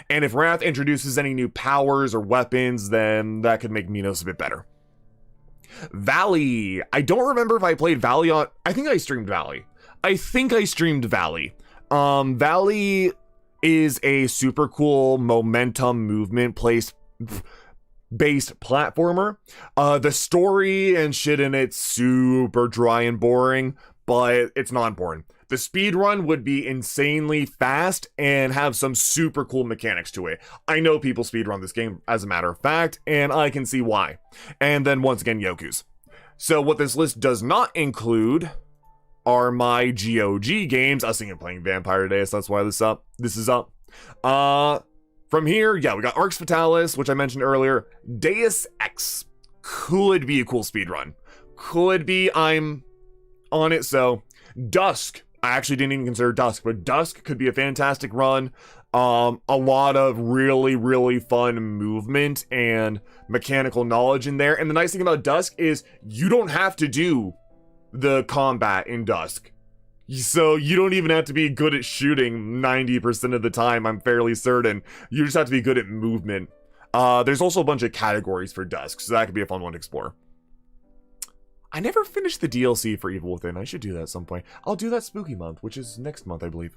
And if Wrath introduces any new powers or weapons, then that could make Minos a bit better. Valley. I don't remember if I played Valley on... I think I streamed Valley. Valley is a super cool momentum movement based platformer. The story and shit in it's super dry and boring, but it's not important. The speedrun would be insanely fast and have some super cool mechanics to it. I know people speedrun this game as a matter of fact, and I can see why. And then once again, Yoku's. So what this list does not include are my GOG games. I was thinking of playing Vampire Day, so that's why this is up. From here, yeah, we got Arx Fatalis, which I mentioned earlier. Deus Ex could be a cool speedrun. Could be, I'm on it, so. Dusk, I actually didn't even consider Dusk, but Dusk could be a fantastic run. A lot of really, really fun movement and mechanical knowledge in there. And the nice thing about Dusk is you don't have to do the combat in Dusk. So you don't even have to be good at shooting 90% of the time, I'm fairly certain. You just have to be good at movement. There's also a bunch of categories for Dusk, so that could be a fun one to explore. I never finished the DLC for Evil Within. I should do that at some point. I'll do that spooky month, which is next month, I believe.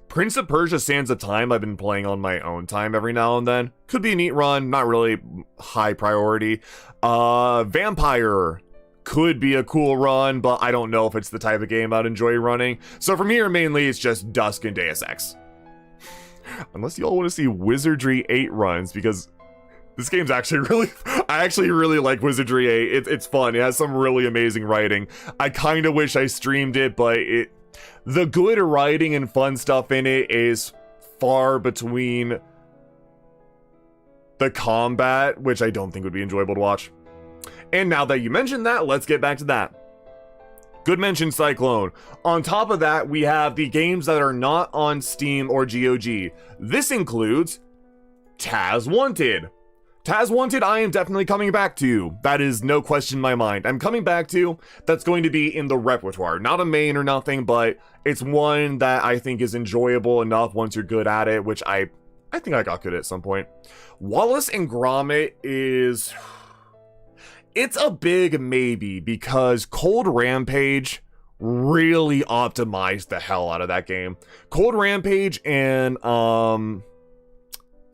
Prince of Persia: Sands of Time I've been playing on my own time every now and then. Could be a neat run, not really high priority. Vampire could be a cool run, but I don't know if it's the type of game I'd enjoy running. So from here, mainly, it's just Dusk and Deus Ex. Unless you all want to see Wizardry 8 runs, because this game's actually really... I actually really like Wizardry 8. It's fun. It has some really amazing writing. I kind of wish I streamed it, but the good writing and fun stuff in it is far between the combat, which I don't think would be enjoyable to watch. And now that you mentioned that, let's get back to that. Good mention, Cyclone. On top of that, we have the games that are not on Steam or GOG. This includes Taz Wanted. Taz Wanted, I am definitely coming back to. That is no question in my mind. I'm coming back to. That's going to be in the repertoire. Not a main or nothing, but it's one that I think is enjoyable enough once you're good at it, which I think I got good at some point. Wallace and Gromit is... It's a big maybe, because Cold Rampage really optimized the hell out of that game. Cold Rampage and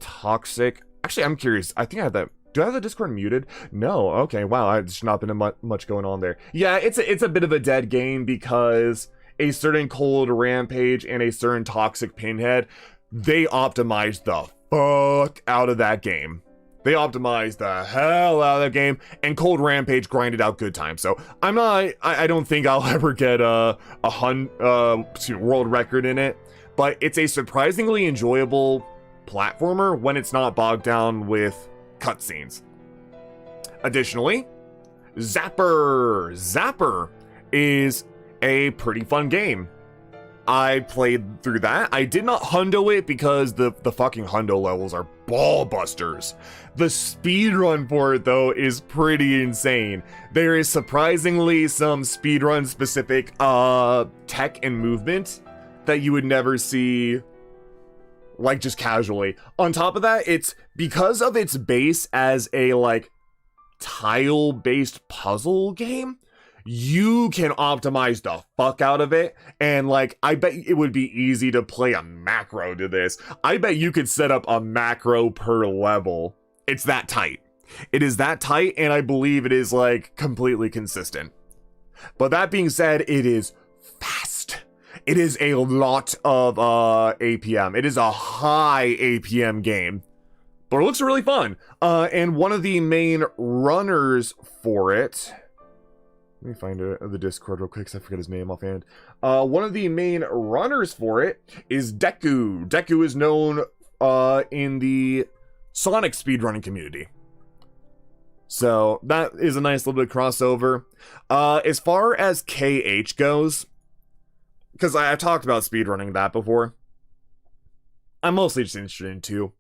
Toxic. Actually, I'm curious. I think I have that. Do I have the Discord muted? No. Okay. Wow. There's not been much going on there. Yeah, it's a bit of a dead game because a certain Cold Rampage and a certain Toxic Pinhead, they optimized the fuck out of that game. They optimized the hell out of that game, and Cold Rampage grinded out good time. So I don't think I'll ever get a world record in it, but it's a surprisingly enjoyable platformer when it's not bogged down with cutscenes. Additionally, Zapper. Zapper is a pretty fun game. I played through that. I did not hundo it because the fucking hundo levels are ball busters. The speedrun for it, though, is pretty insane. There is surprisingly some speedrun specific tech and movement that you would never see, like, just casually. On top of that, it's because of its base as a, like, tile-based puzzle game, you can optimize the fuck out of it, and like, I bet it would be easy to play a macro to this. I bet you could set up a macro per level. It's that tight. It is that tight, and I believe it is like completely consistent. But that being said, it is fast. It is a lot of APM. It is a high APM game, but it looks really fun. And one of the main runners for it, let me find the Discord real quick because I forget his name offhand. One of the main runners for it is Deku. Deku is known in the Sonic speedrunning community. So that is a nice little bit of crossover. As far as KH goes, because I've talked about speedrunning that before, I'm mostly just interested in 2.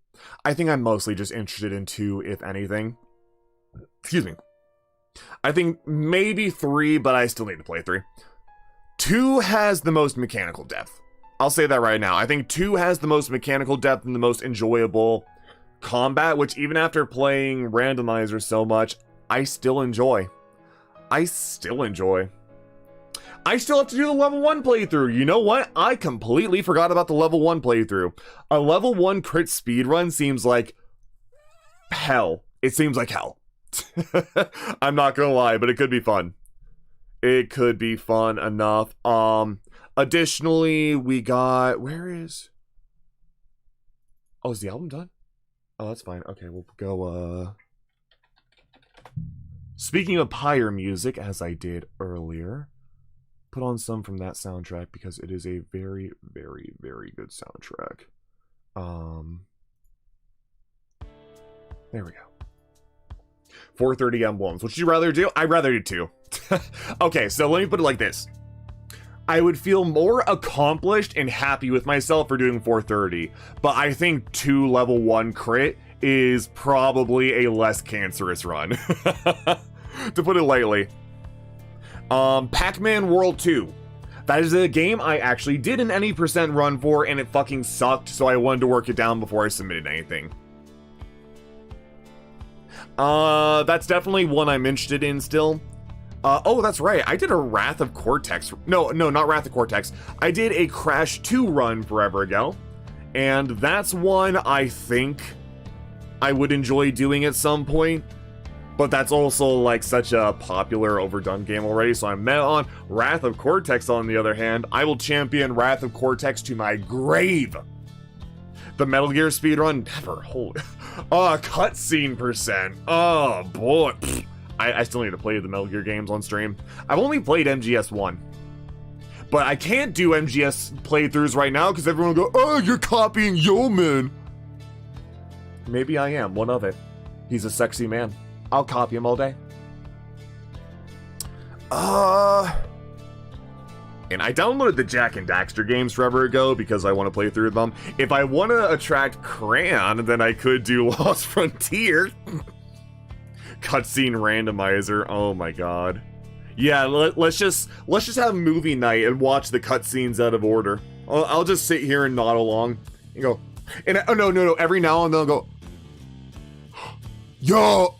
I think I'm mostly just interested in 2, if anything. Excuse me. I think maybe 3, but I still need to play 3. 2 has the most mechanical depth. I'll say that right now. I think 2 has the most mechanical depth and the most enjoyable combat, which even after playing randomizer so much, I still enjoy. I still have to do the level 1 playthrough. You know what? I completely forgot about the level 1 playthrough. A level 1 crit speedrun seems like hell. It seems like hell. I'm not gonna lie, but it could be fun. It could be fun enough. Additionally, we got, is the album done? Oh, that's fine. Okay, we'll go, speaking of Pyre music, as I did earlier, put on some from that soundtrack because it is a very, very, very good soundtrack. There we go. 430 emblems. Would you rather do? I'd rather do 2. Okay, so let me put it like this. I would feel more accomplished and happy with myself for doing 430, but I think 2 level 1 crit is probably a less cancerous run. To put it lightly. Pac-Man World 2. That is a game I actually did an any percent run for, and it fucking sucked, so I wanted to work it down before I submitted anything. That's definitely one I'm interested in still. Oh, that's right. I did a Wrath of Cortex. No, not Wrath of Cortex. I did a Crash 2 run forever ago. And that's one I think I would enjoy doing at some point. But that's also like such a popular, overdone game already. So I'm met on Wrath of Cortex on the other hand. I will champion Wrath of Cortex to my grave. The Metal Gear speedrun, never hold. Cutscene percent. Oh boy. I still need to play the Metal Gear games on stream. I've only played MGS 1. But I can't do MGS playthroughs right now because everyone will go, oh, you're copying Yeoman. Maybe I am, one of it. He's a sexy man. I'll copy him all day. And I downloaded the Jak and Daxter games forever ago because I want to play through them. If I want to attract Crayon, then I could do Lost Frontier. Cutscene randomizer. Oh my god. Yeah, let's just have movie night and watch the cutscenes out of order. I'll just sit here and nod along and go. And oh no. Every now and then I'll go, yo,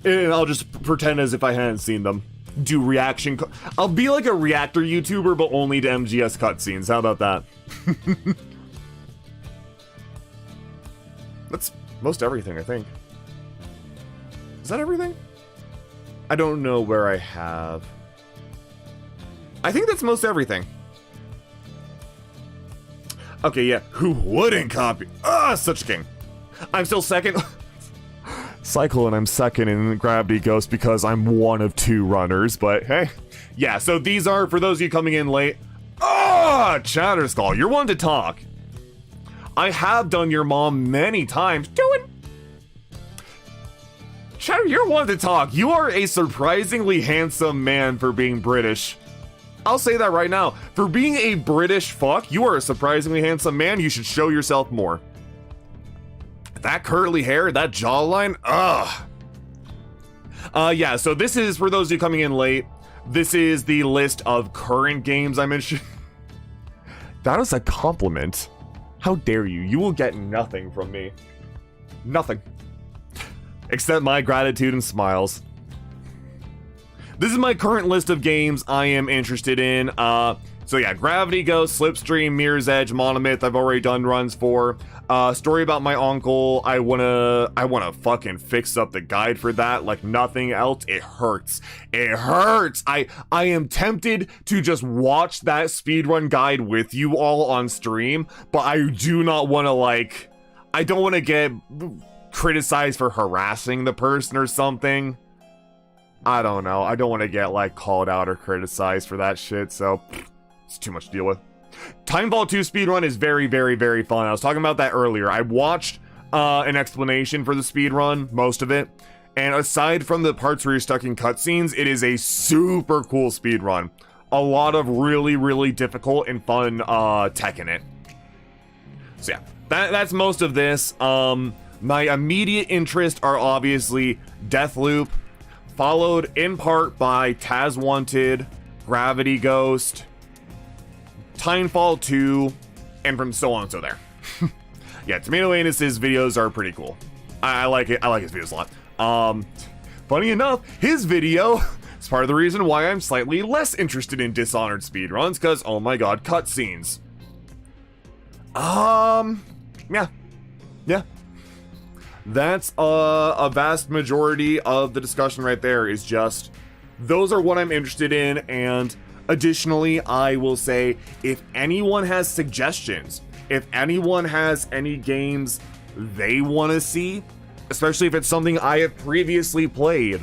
and I'll just pretend as if I hadn't seen them. Do reaction. I'll be like a reactor YouTuber, but only to MGS cutscenes. How about that? That's most everything, I think. Is that everything? I don't know where I have. I think that's most everything. Okay, yeah. Who wouldn't copy? Such a king. I'm still second. Cycle and I'm second in Gravity Ghost because I'm one of 2 runners, but hey. Yeah, so these are, for those of you coming in late. Chatterskull, you're one to talk. I have done your mom many times. Chatter, you're one to talk. You are a surprisingly handsome man for being British. I'll say that right now. For being a British fuck, you are a surprisingly handsome man. You should show yourself more. That curly hair, that jawline, ugh. Yeah, so this is, for those of you coming in late, this is the list of current games I mentioned. That is a compliment. How dare you? You will get nothing from me. Nothing. Except my gratitude and smiles. This is my current list of games I am interested in. So yeah, Gravity Ghost, Slipstream, Mirror's Edge, Monomyth, I've already done runs for. Story about my uncle, I wanna fucking fix up the guide for that like nothing else. It hurts. It hurts! I am tempted to just watch that speedrun guide with you all on stream, but I do not wanna I don't wanna get criticized for harassing the person or something. I don't know. I don't want to get called out or criticized for that shit, so it's too much to deal with. Titanfall 2 speedrun is very, very, very fun. I was talking about that earlier. I watched an explanation for the speedrun, most of it, and aside from the parts where you're stuck in cutscenes, it is a super cool speedrun. A lot of really, really difficult and fun tech in it. So yeah, that's most of this. My immediate interests are obviously Deathloop, followed in part by Taz Wanted, Gravity Ghost, Titanfall 2, and from so on and so there. Yeah, Tomato Anus's videos are pretty cool. I like it. I like his videos a lot. Funny enough, his video is part of the reason why I'm slightly less interested in Dishonored speedruns, because, oh my god, cutscenes. Yeah. That's a vast majority of the discussion right there is just, those are what I'm interested in, and additionally, I will say, if anyone has suggestions, if anyone has any games they want to see, especially if it's something I have previously played,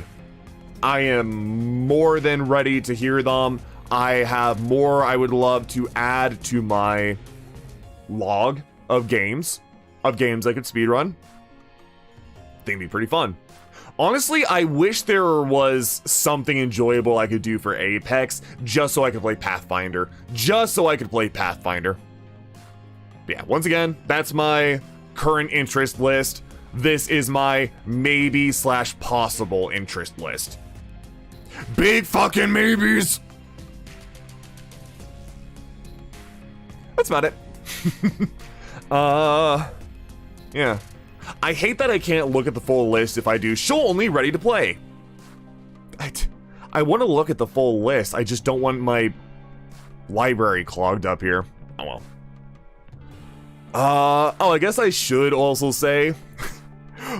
I am more than ready to hear them. I have more I would love to add to my log of games I could speedrun. I think it'd be pretty fun. Honestly, I wish there was something enjoyable I could do for Apex just so I could play Pathfinder. But yeah, once again, that's my current interest list. This is my maybe / possible interest list. Big fucking maybes! That's about it. Yeah. I hate that I can't look at the full list if I do show only ready to play. I want to look at the full list, I just don't want my library clogged up here. Oh well. I guess I should also say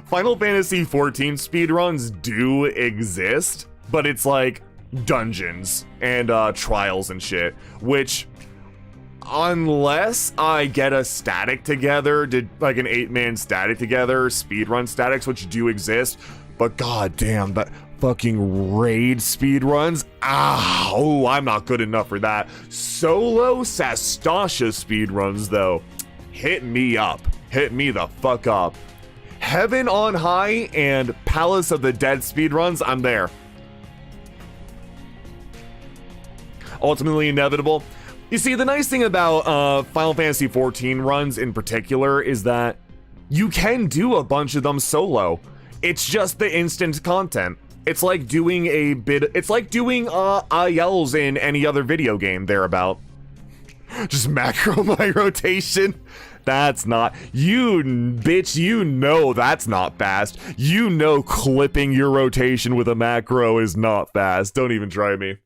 Final Fantasy XIV speedruns do exist, but it's like dungeons and trials and shit, which, unless I get a static together, like an 8-man static together, speedrun statics, which do exist, but goddamn, that fucking raid speedruns, I'm not good enough for that. Solo Sastasha speedruns, though, hit me up. Hit me the fuck up. Heaven on High and Palace of the Dead speedruns, I'm there. Ultimately Inevitable. You see, the nice thing about Final Fantasy XIV runs in particular is that you can do a bunch of them solo. It's just the instant content. It's like doing ILs in any other video game thereabout. Just macro my rotation. That's not, you bitch, you know that's not fast. You know clipping your rotation with a macro is not fast. Don't even try me.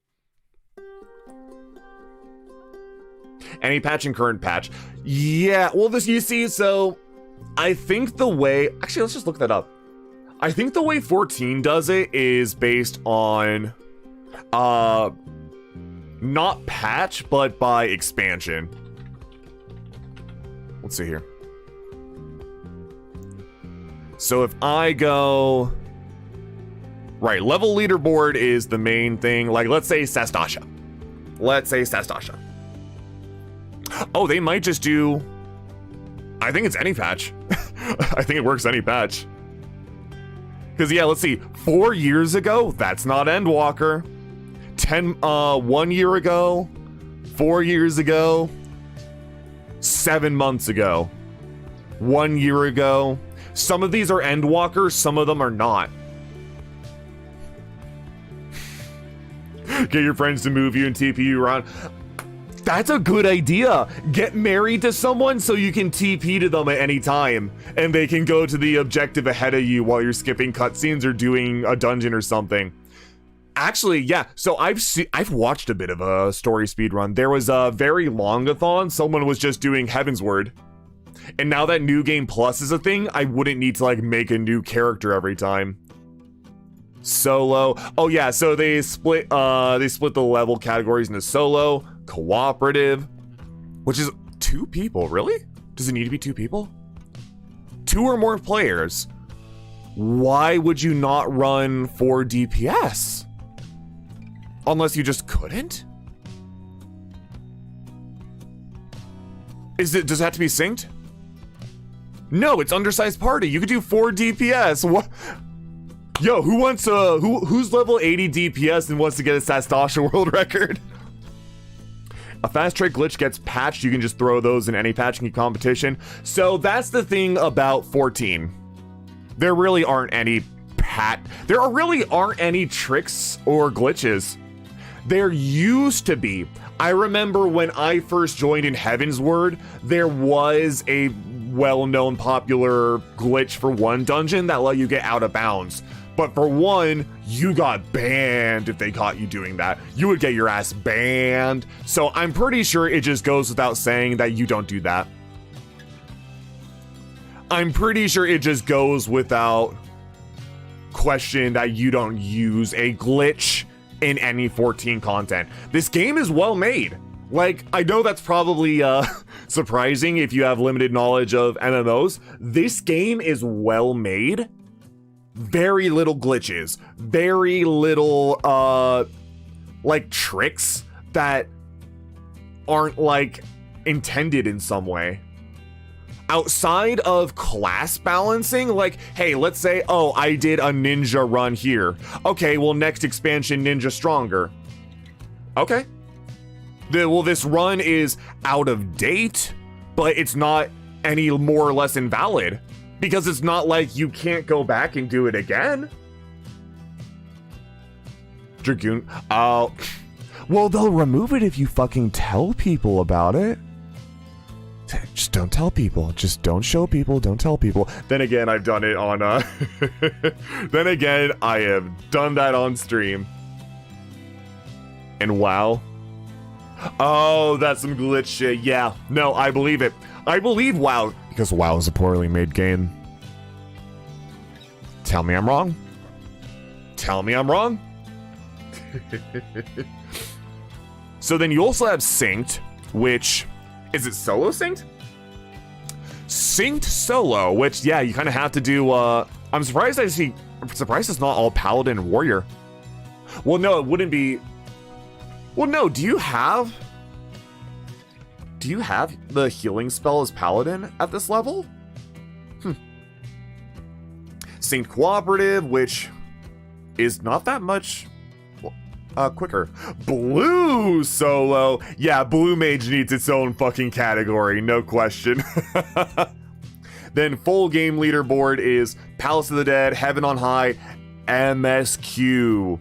Any patch and current patch. Yeah, well, this, you see, so I think the way, actually, let's just look that up. I think the way 14 does it is based on, not patch, but by expansion. Let's see here. So if I go, right, level leaderboard is the main thing. Like, let's say Sastasha. Oh, they might just do, I think it's any patch. I think it works any patch. Because, yeah, let's see. 4 years ago, that's not Endwalker. 1 year ago, 4 years ago, 7 months ago, 1 year ago. Some of these are endwalkers, some of them are not. Get your friends to move you and TP you around. That's a good idea. Get married to someone so you can TP to them at any time, and they can go to the objective ahead of you while you're skipping cutscenes or doing a dungeon or something. Actually, yeah. So I've watched a bit of a story speedrun. There was a very long-a-thon. Someone was just doing Heavensward, and now that New Game Plus is a thing, I wouldn't need to like make a new character every time. Solo. Oh yeah, so they split the level categories into solo, cooperative, which is 2 people, really? Does it need to be 2 people? 2 or more players. Why would you not run 4 DPS? Unless you just couldn't? Does it have to be synced? No, it's undersized party. You could do 4 DPS. What? Yo, who wants who's level 80 DPS and wants to get a Sastasha world record? A fast trade glitch gets patched. You can just throw those in any patching competition. So that's the thing about 14. There really aren't any tricks or glitches. There used to be. I remember when I first joined in Heavensward, there was a well-known popular glitch for one dungeon that let you get out of bounds. But for one, you got banned if they caught you doing that. You would get your ass banned. So I'm pretty sure it just goes without saying that you don't do that. I'm pretty sure it just goes without question that you don't use a glitch in any 14 content. This game is well made. Like, I know that's probably surprising if you have limited knowledge of MMOs. This game is well made. Very little glitches, very little like tricks that aren't like intended in some way. Outside of class balancing, like, hey, let's say, oh, I did a ninja run here. Okay, well, next expansion, ninja stronger. Okay. Well, this run is out of date, but it's not any more or less invalid. Because it's not like you can't go back and do it again. Dragoon. Oh. Well, they'll remove it if you fucking tell people about it. Just don't tell people. Just don't show people. Don't tell people. Then again, I've done it on then again, I have done that on stream. And WoW. Oh, that's some glitch shit. Yeah. No, I believe it. I believe WoW. Because WoW is a poorly made game. Tell me I'm wrong. Tell me I'm wrong. So then you also have synced, which... Is it solo synced? Synced solo, which, yeah, you kind of have to do, I'm surprised it's not all Paladin and Warrior. Well, no, it wouldn't be... Well, no, do you have the healing spell as Paladin at this level? Synced cooperative, which is not that much quicker. Blue solo. Yeah, blue mage needs its own fucking category, no question. Then full game leaderboard is Palace of the Dead, Heaven on High, MSQ.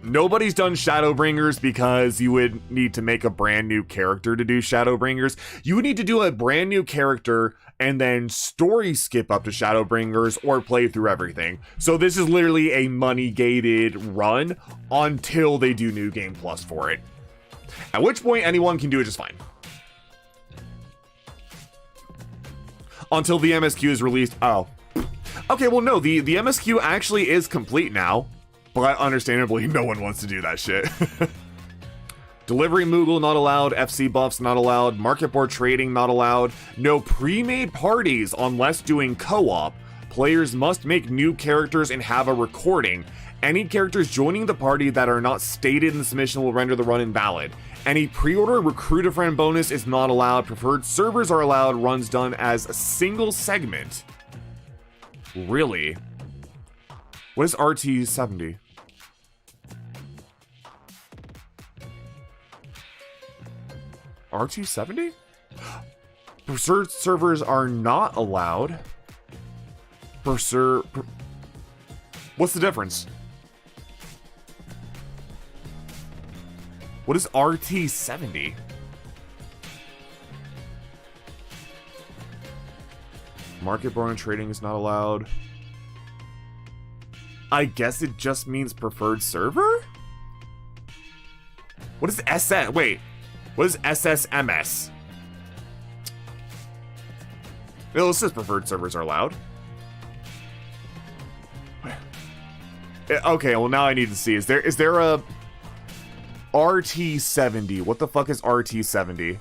Nobody's done Shadowbringers because you would need to make a brand new character to do Shadowbringers. You would need to do a brand new character and then story skip up to Shadowbringers or play through everything. So this is literally a money-gated run until they do New Game Plus for it. At which point anyone can do it just fine. Until the MSQ is released. Oh. Okay, well no, the MSQ actually is complete now. But understandably, no one wants to do that shit. Delivery Moogle not allowed, FC buffs not allowed, market board trading not allowed, no pre-made parties unless doing co-op. Players must make new characters and have a recording. Any characters joining the party that are not stated in the submission will render the run invalid. Any pre-order recruit a friend bonus is not allowed. Preferred servers are allowed, runs done as a single segment. Really? What is RT70? RT70? Preferred servers are not allowed. What's the difference? What is RT70? Market borrowing trading is not allowed. I guess it just means preferred server? What is SS? Wait, what is SSMS? No, it says preferred servers are allowed. Okay, well now I need to see. Is there a RT70? What the fuck is RT70?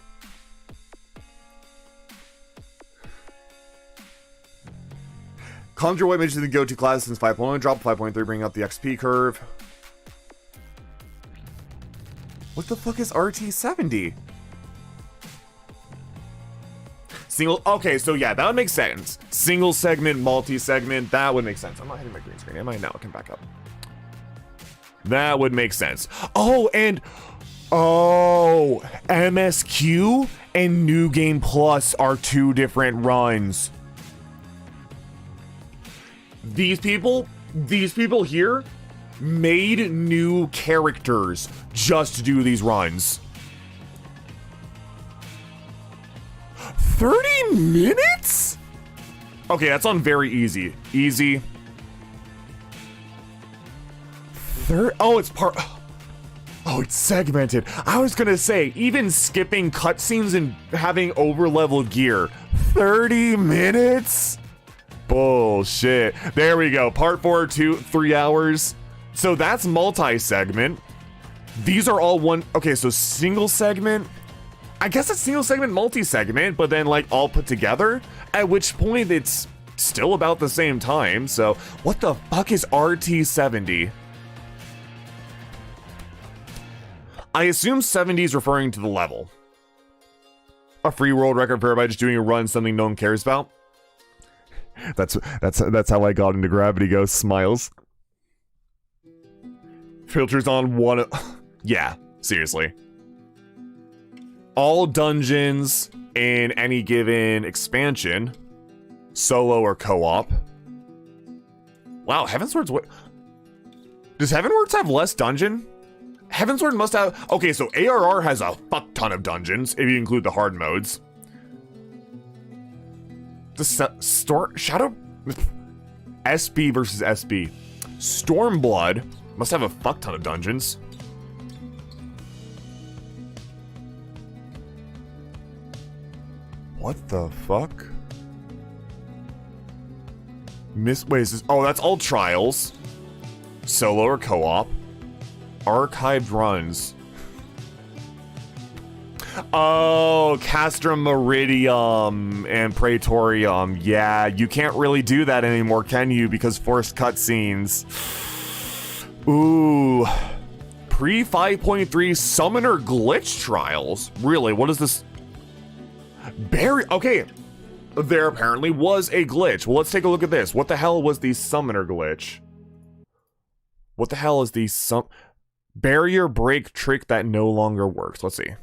Conjure what images in the go-to class since 5.1 drop 5.3, bring up the XP curve. What the fuck is RT70? Single, okay, so yeah, that would make sense. Single segment, multi-segment, that would make sense. I'm not hitting my green screen, am I? Now it can back up. That would make sense. Oh, and MSQ and New Game Plus are two different runs. These people here made new characters just to do these runs. 30 minutes? Okay, that's on very easy. Easy. Oh, it's part. Oh, it's segmented. I was gonna say, even skipping cutscenes and having over-leveled gear. 30 minutes? Bullshit. There we go. Part 4, 3 hours. So that's multi-segment. These are all one. Okay, so single segment. I guess it's single segment, multi-segment, but then like all put together. At which point it's still about the same time. So what the fuck is RT70? I assume 70 is referring to the level. A free world record for everybody just doing a run, something no one cares about. That's how I got into Gravity Ghost. Smiles. Filters on one. Yeah, seriously. All dungeons in any given expansion, solo or co-op. Wow, Heavensward's what? Does Heavenwards have less dungeon? Heavensward must have. Okay, so ARR has a fuck ton of dungeons if you include the hard modes. The Shadow SB versus SB. Stormblood must have a fuck ton of dungeons. What the fuck? Wait, is this? Oh, that's all trials. Solo or co-op. Archived runs. Oh, Castrum Meridium and Praetorium. Yeah, you can't really do that anymore, can you? Because forced cutscenes. Ooh. Pre 5.3 Summoner Glitch Trials? Really, what is this? Okay, there apparently was a glitch. Well, let's take a look at this. What the hell was the Summoner Glitch? What the hell is the barrier break trick that no longer works? Let's see.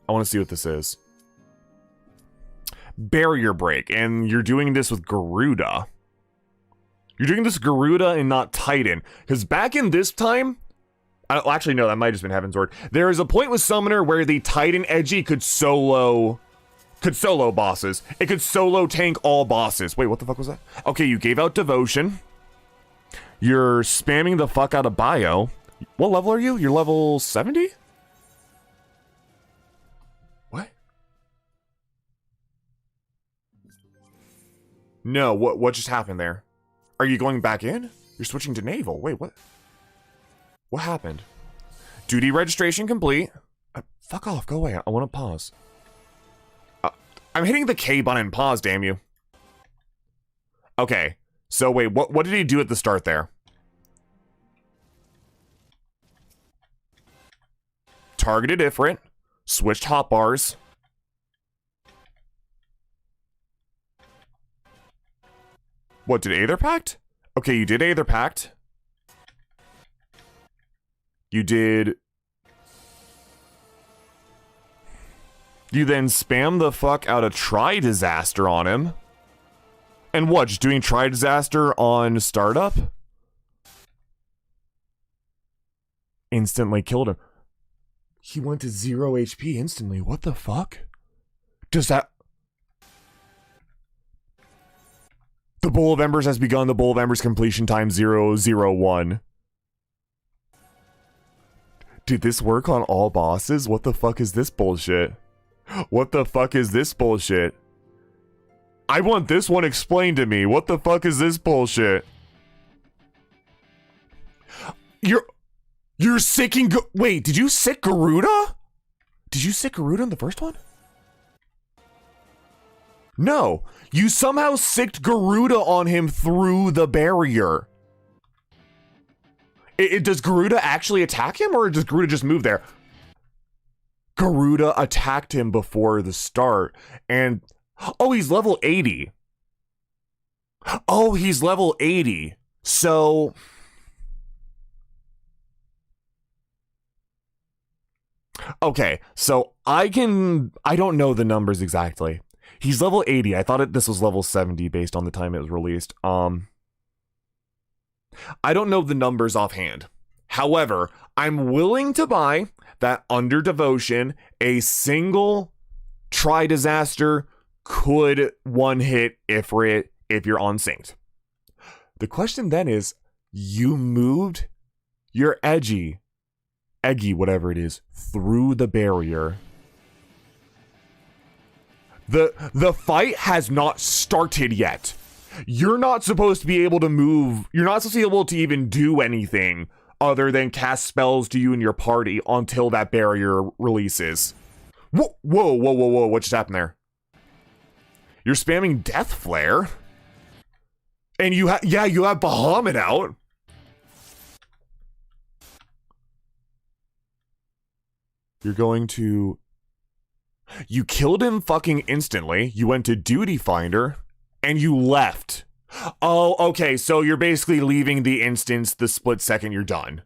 I want to see what this is. Barrier break, and you're doing this with Garuda. You're doing this with Garuda and not Titan. Because back in this time, actually no, that might have just been Heavensward. There is a point with Summoner where the Titan Edgy could solo bosses. It could solo tank all bosses. Wait, what the fuck was that? Okay, you gave out Devotion. You're spamming the fuck out of Bio. What level are you? You're level 70? What? No, what just happened there? Are you going back in? You're switching to Naval. Wait, what? What happened? Duty registration complete. Fuck off, go away. I want to pause. I'm hitting the K button. Pause, damn you. Okay. So wait, what did he do at the start there? Targeted Ifrit. Switched hotbars. What, did Aether Pact? Okay, you did Aether Pact. You did You then spam the fuck out of Try Disaster on him. And what, just doing Try Disaster on startup? Instantly killed him. He went to 0 HP instantly. What the fuck? Does that... The Bowl of Embers has begun. The Bowl of Embers completion time 001. Did this work on all bosses? What the fuck is this bullshit? What the fuck is this bullshit? I want this one explained to me. What the fuck is this bullshit? You're sicking... Wait, did you sick Garuda? Did you sick Garuda in the first one? No. You somehow sicked Garuda on him through the barrier. Does Garuda actually attack him, or does Garuda just move there? Garuda attacked him before the start, and... Oh, he's level 80. Oh, he's level 80. So... Okay, so I don't know the numbers exactly. He's level 80. I thought this was level 70 based on the time it was released. I don't know the numbers offhand. However, I'm willing to buy that under Devotion, a single Try Disaster could one-hit Ifrit if you're unsynced. The question then is, you moved your Eggy, whatever it is, through the barrier. The fight has not started yet. You're not supposed to be able to move. You're not supposed to be able to even do anything other than cast spells to you and your party until that barrier releases. Whoa, whoa, whoa, whoa, whoa. What just happened there? You're spamming Death Flare. And you have Bahamut out. You're going to... You killed him fucking instantly. You went to Duty Finder. And you left. Oh, okay. So you're basically leaving the instance the split second you're done.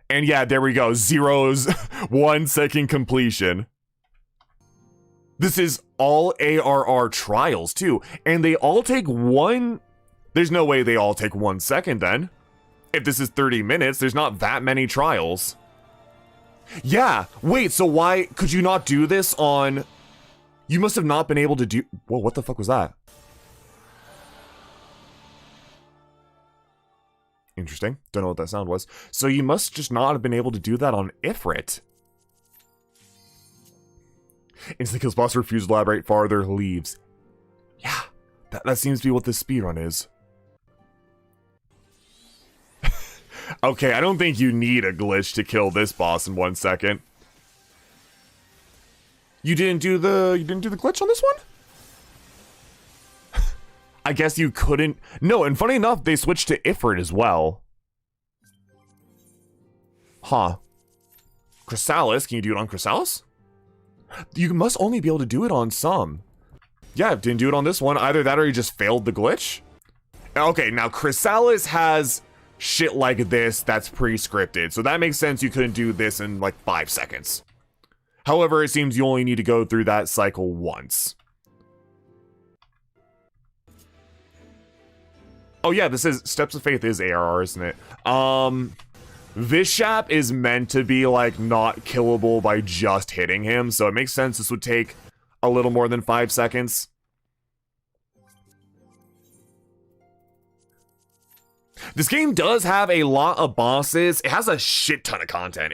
And yeah, there we go. 1 second completion. This is all ARR trials too. And they all take one... There's no way they all take 1 second then. If this is 30 minutes, there's not that many trials. Yeah, wait, so why could you not do this on... You must have not been able to do... Whoa, what the fuck was that? Interesting. Don't know what that sound was. So you must just not have been able to do that on Ifrit. Instantly kills boss, refuses to elaborate farther, leaves. Yeah, that seems to be what this speedrun is. Okay, I don't think you need a glitch to kill this boss in 1 second. You didn't do the glitch on this one? I guess you couldn't. No, and funny enough, they switched to Ifrit as well. Huh. Chrysalis, can you do it on Chrysalis? You must only be able to do it on some. Yeah, didn't do it on this one. Either that or you just failed the glitch. Okay, now Chrysalis has shit like this that's pre-scripted, so that makes sense you couldn't do this in like 5 seconds. However, it seems you only need to go through that cycle once. Oh yeah, this is Steps of Faith is ARR, isn't it? Vishap is meant to be like not killable by just hitting him, so it makes sense this would take a little more than 5 seconds. This game does have a lot of bosses. It has a shit ton of content.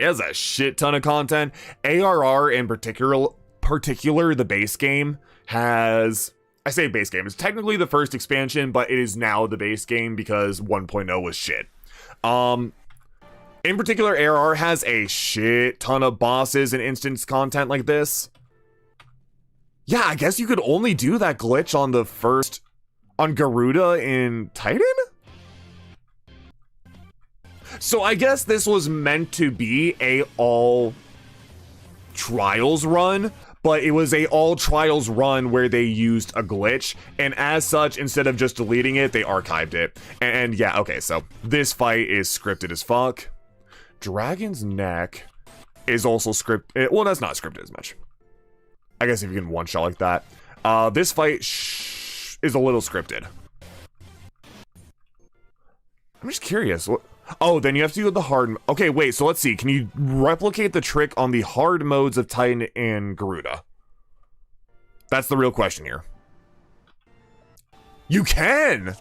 ARR in particular, the base game has... I say base game. It's technically the first expansion, but it is now the base game because 1.0 was shit. In particular, ARR has a shit ton of bosses and instance content like this. Yeah, I guess you could only do that glitch on the first... on Garuda in Titan? So I guess this was meant to be a all trials run, but it was a all trials run where they used a glitch, and as such, instead of just deleting it, they archived it. And yeah, okay, so this fight is scripted as fuck. Dragon's Neck is also scripted. Well, that's not scripted as much. I guess if you can one-shot like that. This fight is a little scripted. I'm just curious. What? Oh, then you have to do the hard... Okay, wait, so let's see. Can you replicate the trick on the hard modes of Titan and Garuda? That's the real question here. You can!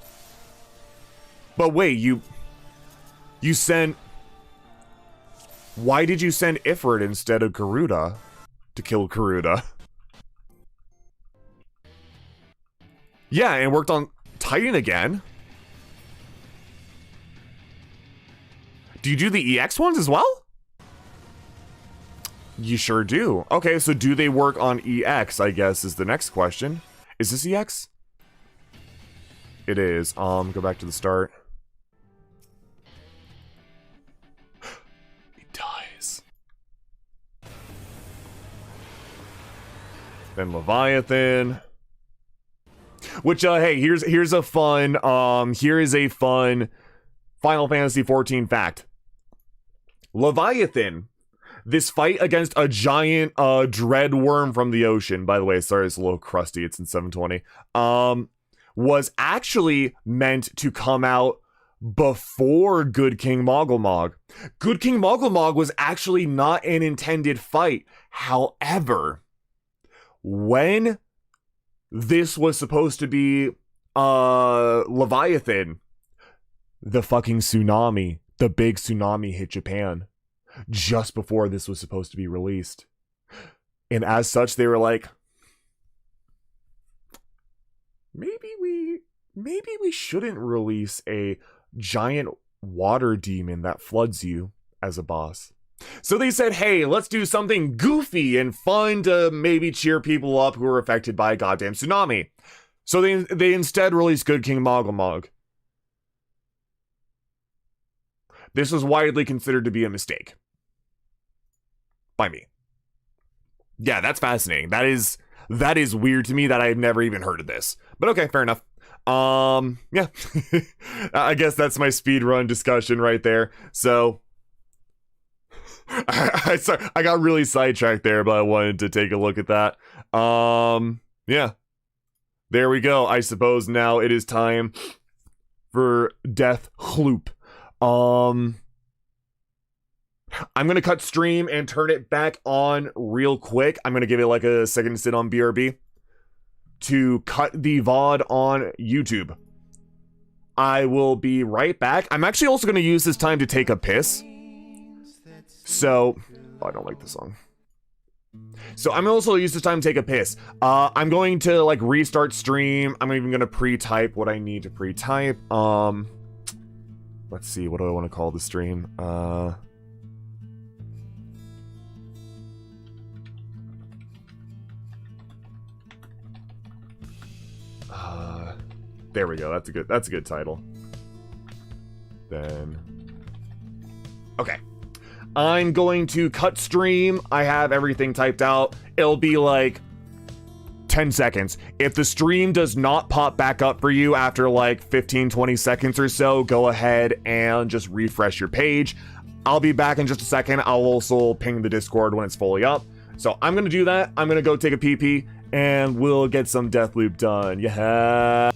But wait, you sent... Why did you send Ifrit instead of Garuda to kill Garuda? Yeah, and worked on Titan again. Do you do the EX ones as well? You sure do. Okay, so do they work on EX, I guess, is the next question. Is this EX? It is. Go back to the start. He dies. Then Leviathan. Which, hey, here's a fun, here is a fun Final Fantasy XIV fact. Leviathan, this fight against a giant dread worm from the ocean, by the way, sorry, it's a little crusty, it's in 720, was actually meant to come out before Good King Mogelmog. Good King Mogelmog was actually not an intended fight. However, when this was supposed to be Leviathan, the fucking tsunami, the big tsunami hit Japan just before this was supposed to be released. And as such, they were like, maybe we shouldn't release a giant water demon that floods you as a boss. So they said, hey, let's do something goofy and fun to maybe cheer people up who are affected by a goddamn tsunami. So they instead released Good King Mogelmog. This was widely considered to be a mistake. By me. Yeah, that's fascinating. That is weird to me that I've never even heard of this. But okay, fair enough. Yeah. I guess that's my speedrun discussion right there. So I got really sidetracked there, but I wanted to take a look at that. Yeah. There we go. I suppose now it is time for Death Loop. I'm gonna cut stream and turn it back on real quick. I'm gonna give it like a second to sit on BRB to cut the VOD on YouTube. I will be right back. I'm actually also gonna use this time to take a piss. So, oh, I don't like this song. So I'm also use this time to take a piss. I'm going to like restart stream. I'm even gonna pre-type what I need to pre-type. Let's see, what do I want to call the stream? There we go. That's a good title. Then, okay. I'm going to cut stream. I have everything typed out. It'll be like 10 seconds. If the stream does not pop back up for you after like 15-20 seconds or so, go ahead and just refresh your page. I'll be back in just a second. I'll also ping the Discord when it's fully up. So I'm gonna do that. I'm gonna go take a pee-pee and we'll get some Deathloop done. Yeah.